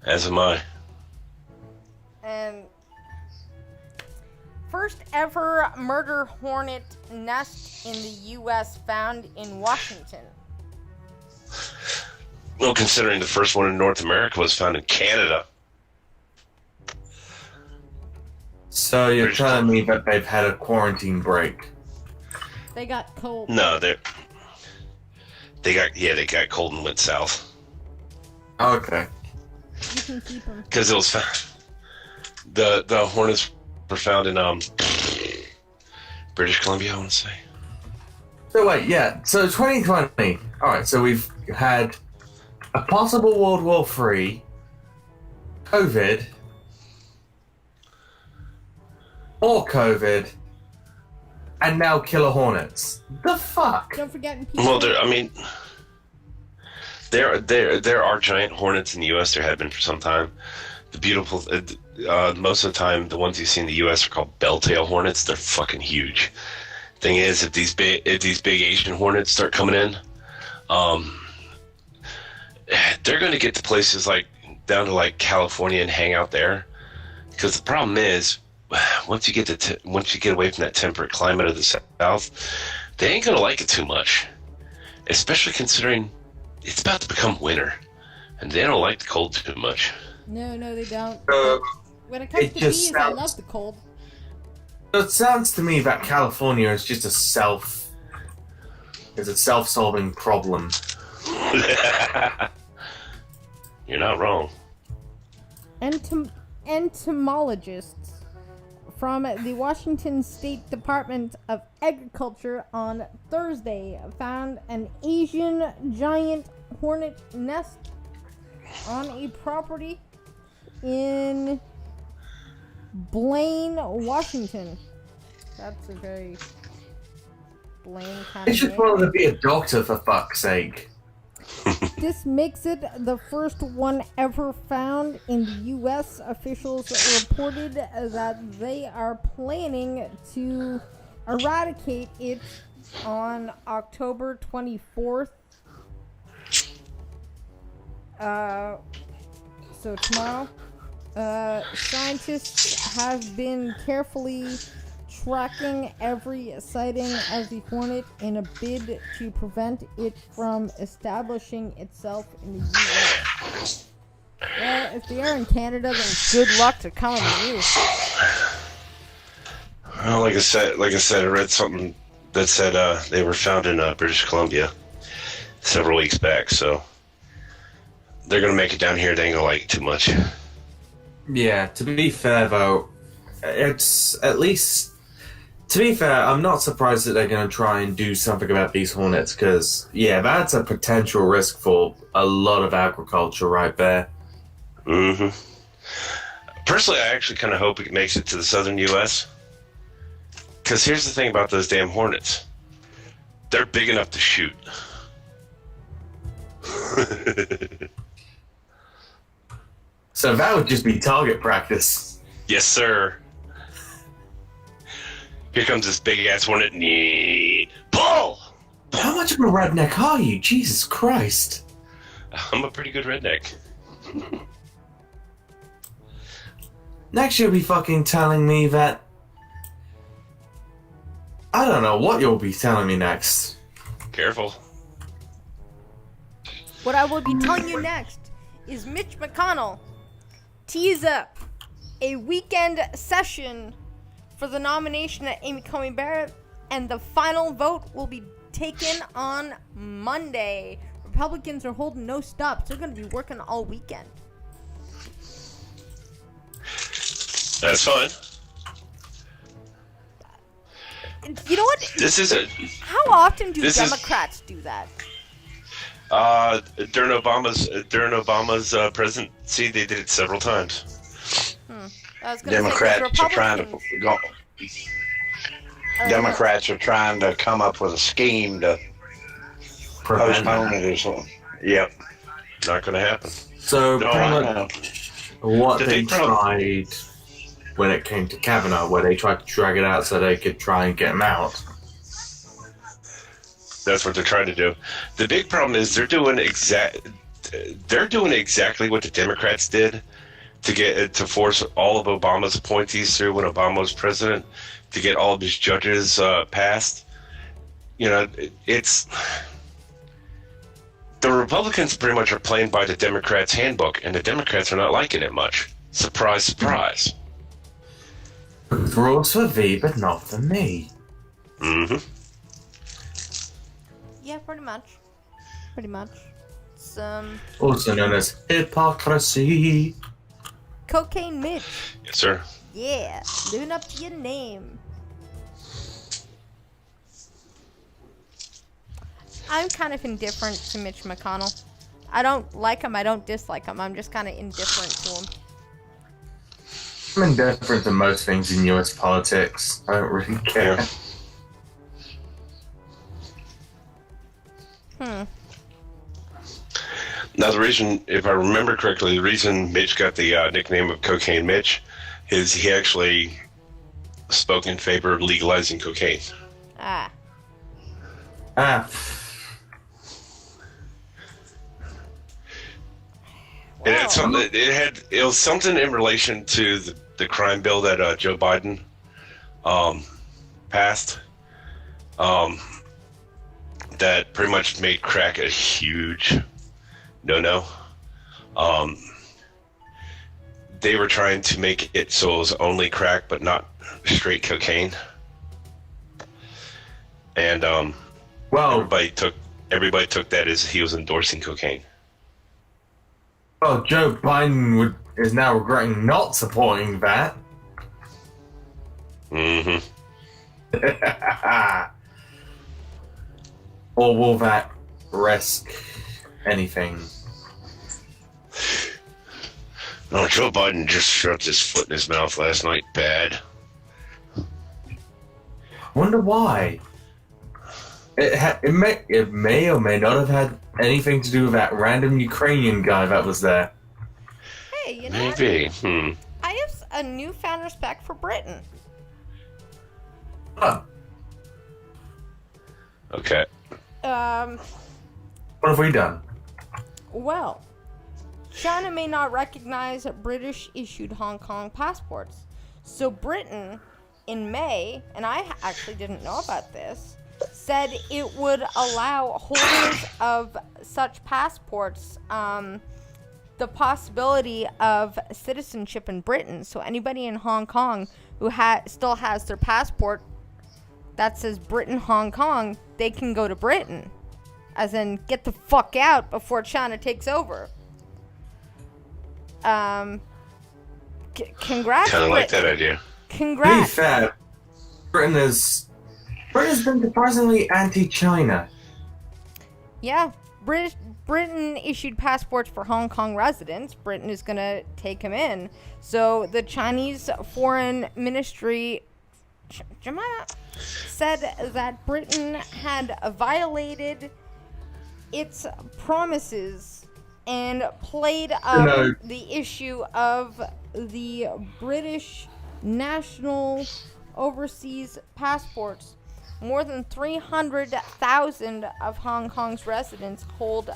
As am I. And first ever murder hornet nest in the U.S. found in Washington. Well, considering the first one in North America was found in Canada. So you're telling me that they've had a quarantine break? They got cold. No, they got cold and went south. Okay. You can keep them. Because it was found. The hornets were found in British Columbia, I want to say. So wait, yeah. So 2020. All right. So we've had a possible World War III, COVID, or COVID, and now killer hornets. The fuck? Don't forget people. Well, There are giant hornets in the U.S. There have been for some time. The beautiful, most of the time, the ones you see in the U.S. are called belltail hornets. They're fucking huge. Thing is, if these big Asian hornets start coming in, they're going to get to places like down to like California and hang out there. Because the problem is, once you get away from that temperate climate of the South, they ain't going to like it too much. Especially considering it's about to become winter, and they don't like the cold too much. No, they don't. When it comes to just bees, I love the cold. It sounds to me that California is just a self-solving problem. You're not wrong. Entomologists from the Washington State Department of Agriculture on Thursday found an Asian giant hornet nest on a property in Blaine, Washington. That's a very Blaine kind They of just name. wanted to be a doctor, for fuck's sake. This makes it the first one ever found in the U.S. Officials reported that they are planning to eradicate it on October 24th. So tomorrow. Scientists have been carefully tracking every sighting of the hornet in a bid to prevent it from establishing itself in the U.S. Well, if they are in Canada, then good luck to coming to you. Well, like I said, I read something that said they were found in British Columbia several weeks back. So they're gonna make it down here. They ain't gonna like it too much. Yeah, to be fair though, it's at least... To be fair, I'm not surprised that they're going to try and do something about these hornets, because, yeah, that's a potential risk for a lot of agriculture right there. Mm-hmm. Personally, I actually kind of hope it makes it to the southern U.S. Because here's the thing about those damn hornets. They're big enough to shoot. So that would just be target practice. Yes, sir. Here comes this big-ass hornet. Pull! How much of a redneck are you? Jesus Christ. I'm a pretty good redneck. Next you'll be fucking telling me that... I don't know what you'll be telling me next. Careful. What I will be telling you next is Mitch McConnell tease up a weekend session for the nomination of Amy Coney Barrett, and the final vote will be taken on Monday. Republicans are holding no stops. They're going to be working all weekend. That's fine. You know what? This is a... How often do This Democrats do that? During Obama's presidency, they did it several times. I was gonna Democrats say, are trying to go. Democrats are trying to come up with a scheme to postpone it or something. Yep. Not going to happen. So, No, pretty I much what Did they they prob- tried when it came to Kavanaugh, where they tried to drag it out so they could try and get him out. That's what they're trying to do. The big problem is they're doing exactly what the Democrats did to force all of Obama's appointees through when Obama was president, to get all of his judges passed. You know, it's the Republicans pretty much are playing by the Democrats' handbook, and the Democrats are not liking it much. Surprise, surprise. Rules for thee, but not for me. Mm-hmm. Yeah, pretty much. It's, Also known as hypocrisy. Cocaine Mitch. Yes, sir. Yeah, living up to your name. I'm kind of indifferent to Mitch McConnell. I don't like him, I don't dislike him. I'm just kind of indifferent to him. I'm indifferent to most things in US politics. I don't really care. Now, the reason, if I remember correctly, the reason Mitch got the nickname of Cocaine Mitch is he actually spoke in favor of legalizing cocaine. Ah. Ah. And it's something, it was something in relation to the crime bill that Joe Biden passed that pretty much made crack a huge no-no. They were trying to make it so it was only crack but not straight cocaine. And Well, everybody took that as he was endorsing cocaine. well, Joe Biden is now regretting not supporting that. Mm-hmm. Or will that risk anything? Oh, Joe Biden just shoved his foot in his mouth last night. Bad. Wonder why. It may or may not have had anything to do with that random Ukrainian guy that was there. Hey, you know Maybe. what? I have a newfound respect for Britain. Huh. Okay. What have we done? Well, China may not recognize British-issued Hong Kong passports. So Britain, in May, and I actually didn't know about this, said it would allow holders of such passports the possibility of citizenship in Britain. So anybody in Hong Kong who still has their passport that says Britain, Hong Kong, they can go to Britain. As in, get the fuck out before China takes over. Congrats, Kind of like Britain. that idea. Congrats. To be fair, Britain's been surprisingly anti-China. Yeah, Britain issued passports for Hong Kong residents. Britain is going to take them in. So the Chinese Foreign Ministry said that Britain had violated its promises and played up the issue of the British national overseas passports. More than 300,000 of Hong Kong's residents hold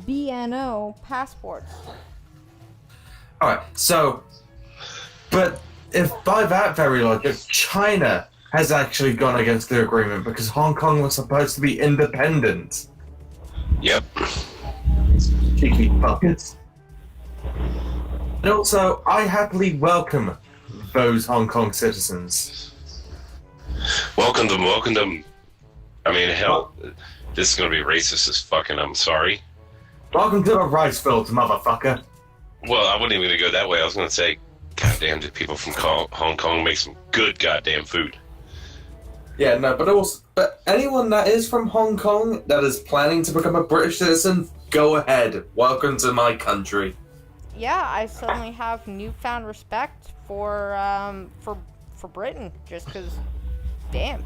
BNO passports. Alright, so... But if by that very logic, China has actually gone against the agreement because Hong Kong was supposed to be independent. Yep. Cheeky fuckers. And also, I happily welcome those Hong Kong citizens. Welcome them. I mean, hell, this is gonna be racist as fucking. I'm sorry. Welcome to the rice fields, motherfucker. Well, I wasn't even gonna go that way. I was gonna say, goddamn, did people from Hong Kong make some good goddamn food? Yeah, no, but anyone that is from Hong Kong that is planning to become a British citizen, go ahead. Welcome to my country. Yeah, I suddenly have newfound respect for Britain, just because, damn.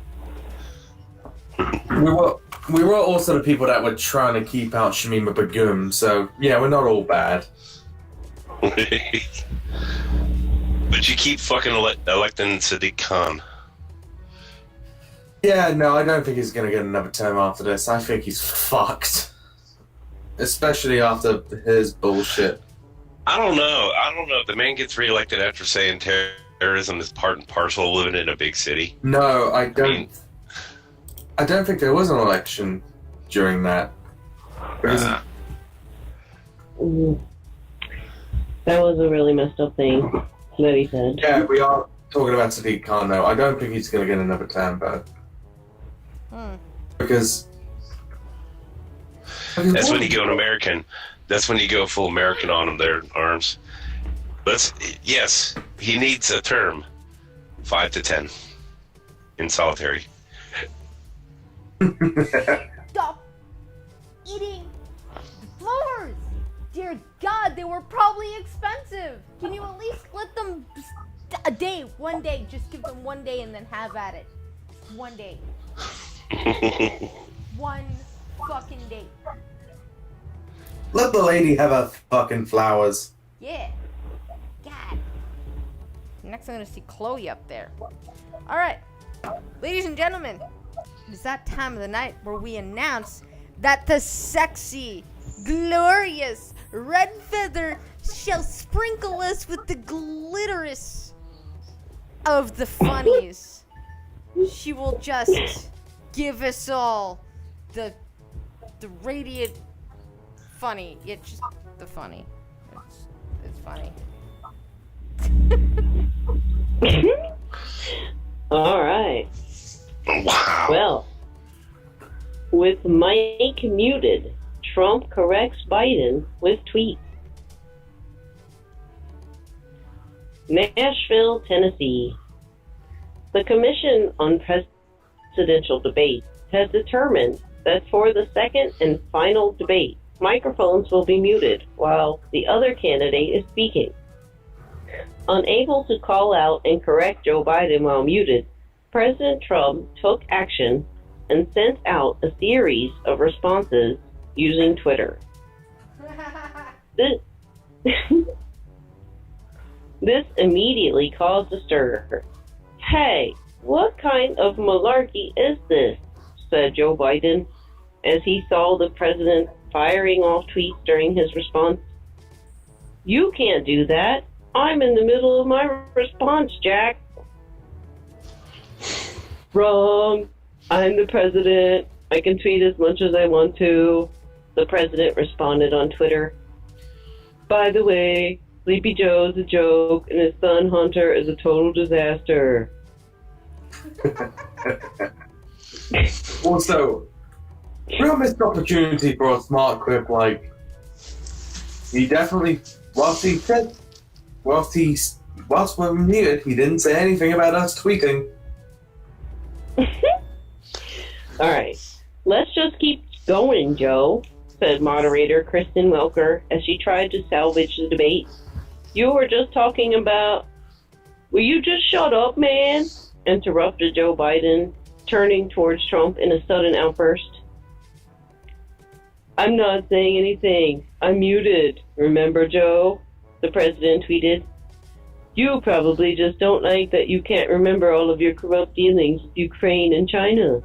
We were also the people that were trying to keep out Shamima Begum, so yeah, we're not all bad. But you keep fucking electing Sadiq Khan. Yeah, no, I don't think he's gonna get another term after this. I think he's fucked. Especially after his bullshit. I don't know. If the man gets reelected after saying terrorism is part and parcel of living in a big city. No, I don't think there was an election during that. Because That was a really messed up thing that he said. yeah, we are talking about Sadiq Khan though. I don't think he's gonna get another term, but because that's when you go an American. That's when you go full American on them, their arms. But yes, he needs a term, 5 to 10, in solitary. Stop eating flowers! Dear God, they were probably expensive. Can you at least let them one day, just give them 1 day and then have at it. 1 day. One fucking day. Let the lady have her fucking flowers. Yeah. God. Next I'm gonna see Chloe up there. Alright. Ladies and gentlemen, it's that time of the night where we announce that the sexy, glorious Red Feather shall sprinkle us with the glitterous of the funnies. She will just give us all the radiant funny. It's just the funny. It's funny. All right. Wow. Well, with mic muted, Trump corrects Biden with tweet. Nashville, Tennessee. The Commission on Presidential Debate has determined that for the second and final debate, microphones will be muted while the other candidate is speaking. Unable to call out and correct Joe Biden while muted, President Trump took action and sent out a series of responses using Twitter. This immediately caused a stir. Hey, what kind of malarkey is this? Said Joe Biden as he saw the president firing off tweets during his response. You can't do that. I'm in the middle of my response, Jack. Wrong. I'm the president. I can tweet as much as I want to. The president responded on Twitter. By the way, Sleepy Joe's a joke and his son Hunter is a total disaster. Also, real missed opportunity for a smart quip like he definitely whilst we're muted, he didn't say anything about us tweeting. Alright. Let's just keep going, Joe, said moderator Kristen Welker as she tried to salvage the debate. You were just talking about... Will you just shut up, man? Interrupted Joe Biden, turning towards Trump in a sudden outburst. I'm not saying anything. I'm muted. Remember, Joe? The president tweeted. You probably just don't like that you can't remember all of your corrupt dealings with Ukraine and China.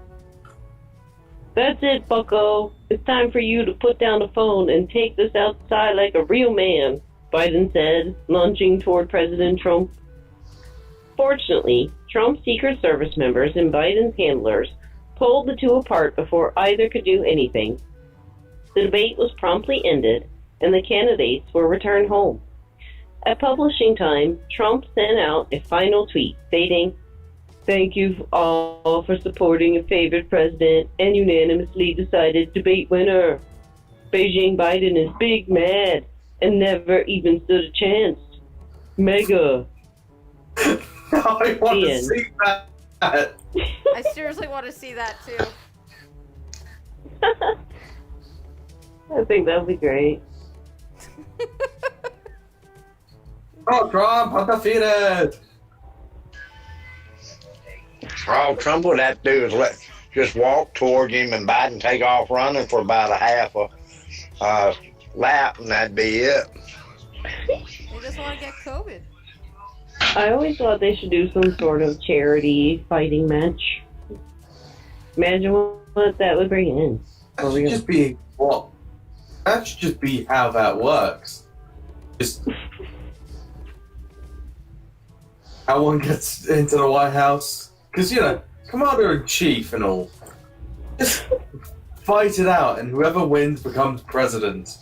That's it, bucko. It's time for you to put down the phone and take this outside like a real man, Biden said, launching toward President Trump. Fortunately, Trump's Secret Service members and Biden's handlers pulled the two apart before either could do anything. The debate was promptly ended, and the candidates were returned home. At publishing time, Trump sent out a final tweet stating, "Thank you all for supporting a favorite president and unanimously decided debate winner. Beijing Biden is big mad and never even stood a chance. Mega." I want to see that. I seriously want to see that too. I think that would be great. Oh, Trump, undefeated! All Trump would have to do is just walk toward him and Biden take off running for about a half a lap, and that'd be it. They just want to get COVID. I always thought they should do some sort of charity fighting match. Imagine what that would bring in. That should just be what? That should just be how that works. Just how one gets into the White House. Because, you know, Commander-in-Chief and all. Just fight it out, and whoever wins becomes president.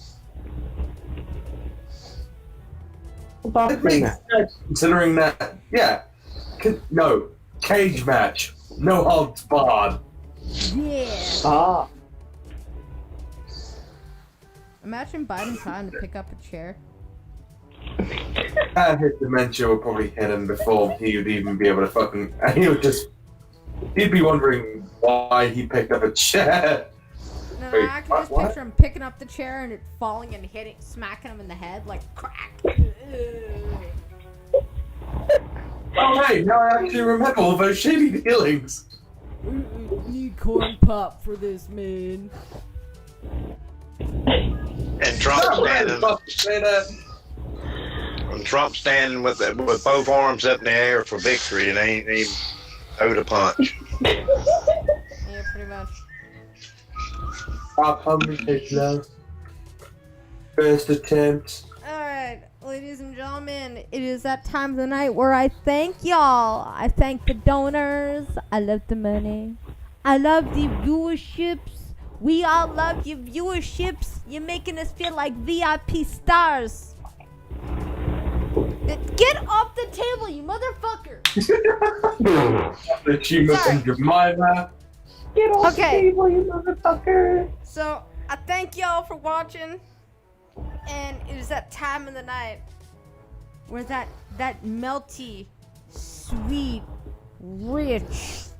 It makes sense, considering that, yeah. No, cage match. No odds barred. Yeah. Ah. Imagine Biden trying to pick up a chair. His dementia would probably hit him before he would even be able to fucking... He'd be wondering why he picked up a chair. No, Wait, I can just what? picture him picking up the chair and it falling and smacking him in the head like crack. Oh hey, now I actually remember all those shady dealings. Need corn pop for this, man. And Trump standing with both arms up in the air for victory, and ain't even owed a punch. Yeah, pretty much. Top 100 love. First attempt. Alright, ladies and gentlemen, it is that time of the night where I thank y'all. I thank the donors. I love the money. I love the viewerships. We all love your viewerships. You're making us feel like VIP stars. Get off the table, you motherfucker! The achievement from Jemima. Get off the table, you motherfucker. So, I thank y'all for watching. And it is that time of the night where that melty, sweet, rich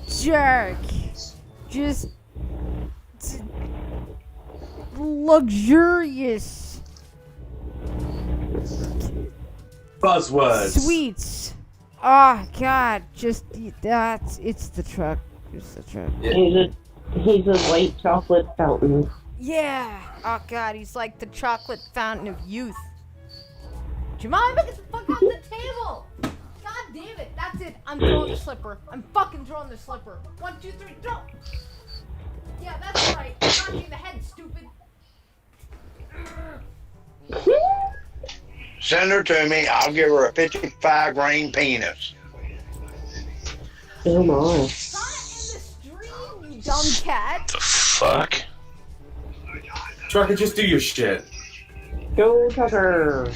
jerk just luxurious buzzwords. Sweets. Oh God, just it's the truck. It's the truck. Yeah. He's a white chocolate fountain. Yeah. Oh God, he's like the chocolate fountain of youth. Jemima, get the fuck off the table! God damn it, that's it. I'm throwing the slipper. I'm fucking throwing the slipper. 1, 2, 3, throw! Yeah, that's right. Knock you in the head, stupid. Send her to me. I'll give her a 55 grain penis. Oh my. You dumb cat. The fuck? Trucker, just do your shit. Go Tucker.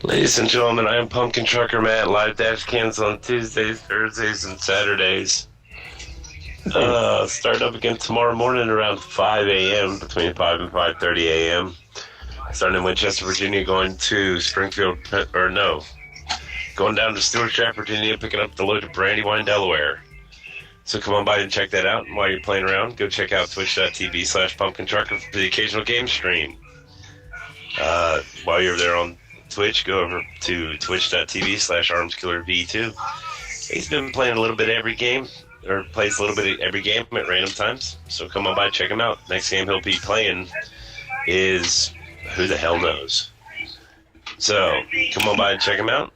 Ladies and gentlemen, I am Pumpkin Trucker Matt. Live dash cans on Tuesdays, Thursdays, and Saturdays. Start up again tomorrow morning around 5 a.m. between 5 and 5:30 a.m. Starting in Winchester, Virginia, going to Springfield, going down to Stewart Trap, Virginia, picking up the load to Brandywine, Delaware. So come on by and check that out. And while you're playing around, go check out twitch.tv/pumpkintrucker for the occasional game stream. While you're there on Twitch, go over to twitch.tv/armskillerv2. He's been playing a little bit every game, or plays a little bit of every game at random times. So come on by, check him out. Next game he'll be playing is who the hell knows. So come on by and check him out.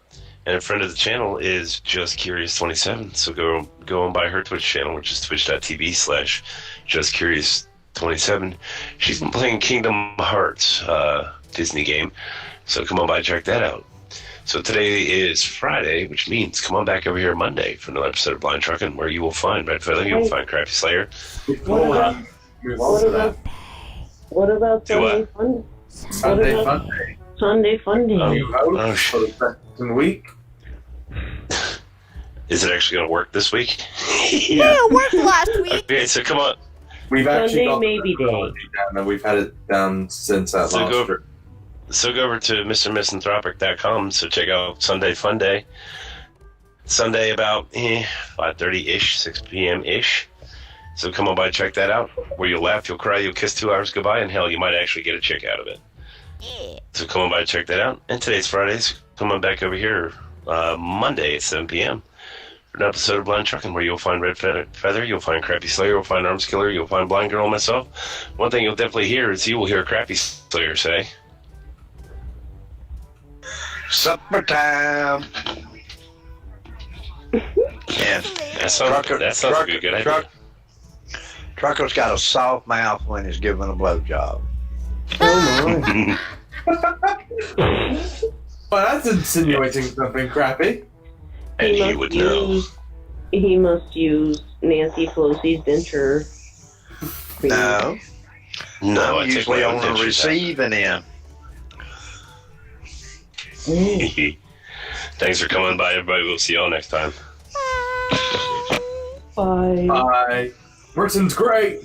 And a friend of the channel is Just Curious 27. So go on by her Twitch channel, which is twitch.tv/Just Curious 27. She's been playing Kingdom Hearts Disney game. So come on by and check that out. So today is Friday, which means come on back over here Monday for another episode of Blind Trucking, where you will find Red Feather, you will find Crappy Slayer. What about Sunday Fun? Sunday Fun Day. Sunday Fun Day. New host for the second week. Is it actually going to work this week? Yeah, it worked last week. Okay, so come on. We've actually got maybe the technology down, and we've had it down since that last trip. So go over to MrMisanthropic.com. So check out Sunday Fun Day. Sunday about 5:30-ish, 6 p.m.-ish. So come on by and check that out. Where you'll laugh, you'll cry, you'll kiss 2 hours goodbye, and hell, you might actually get a chick out of it. So come on by and check that out. And today's Friday, so come on back over here Monday at 7 p.m. for an episode of Blind Trucking, where you'll find Red Feather, you'll find Crappy Slayer, you'll find Arms Killer, you'll find Blind Girl and myself. One thing you'll definitely hear is you will hear Crappy Slayer say, supper time. Yeah. That sounds like a good idea. Trucker's got a soft mouth when he's giving a blowjob. Oh my. Well, that's insinuating something crappy. And he would know. He must use Nancy Pelosi's denture. No. No, I'm usually on the receiving end. Thanks for coming by, everybody. We'll see y'all next time. Bye. Bye. Britain's great.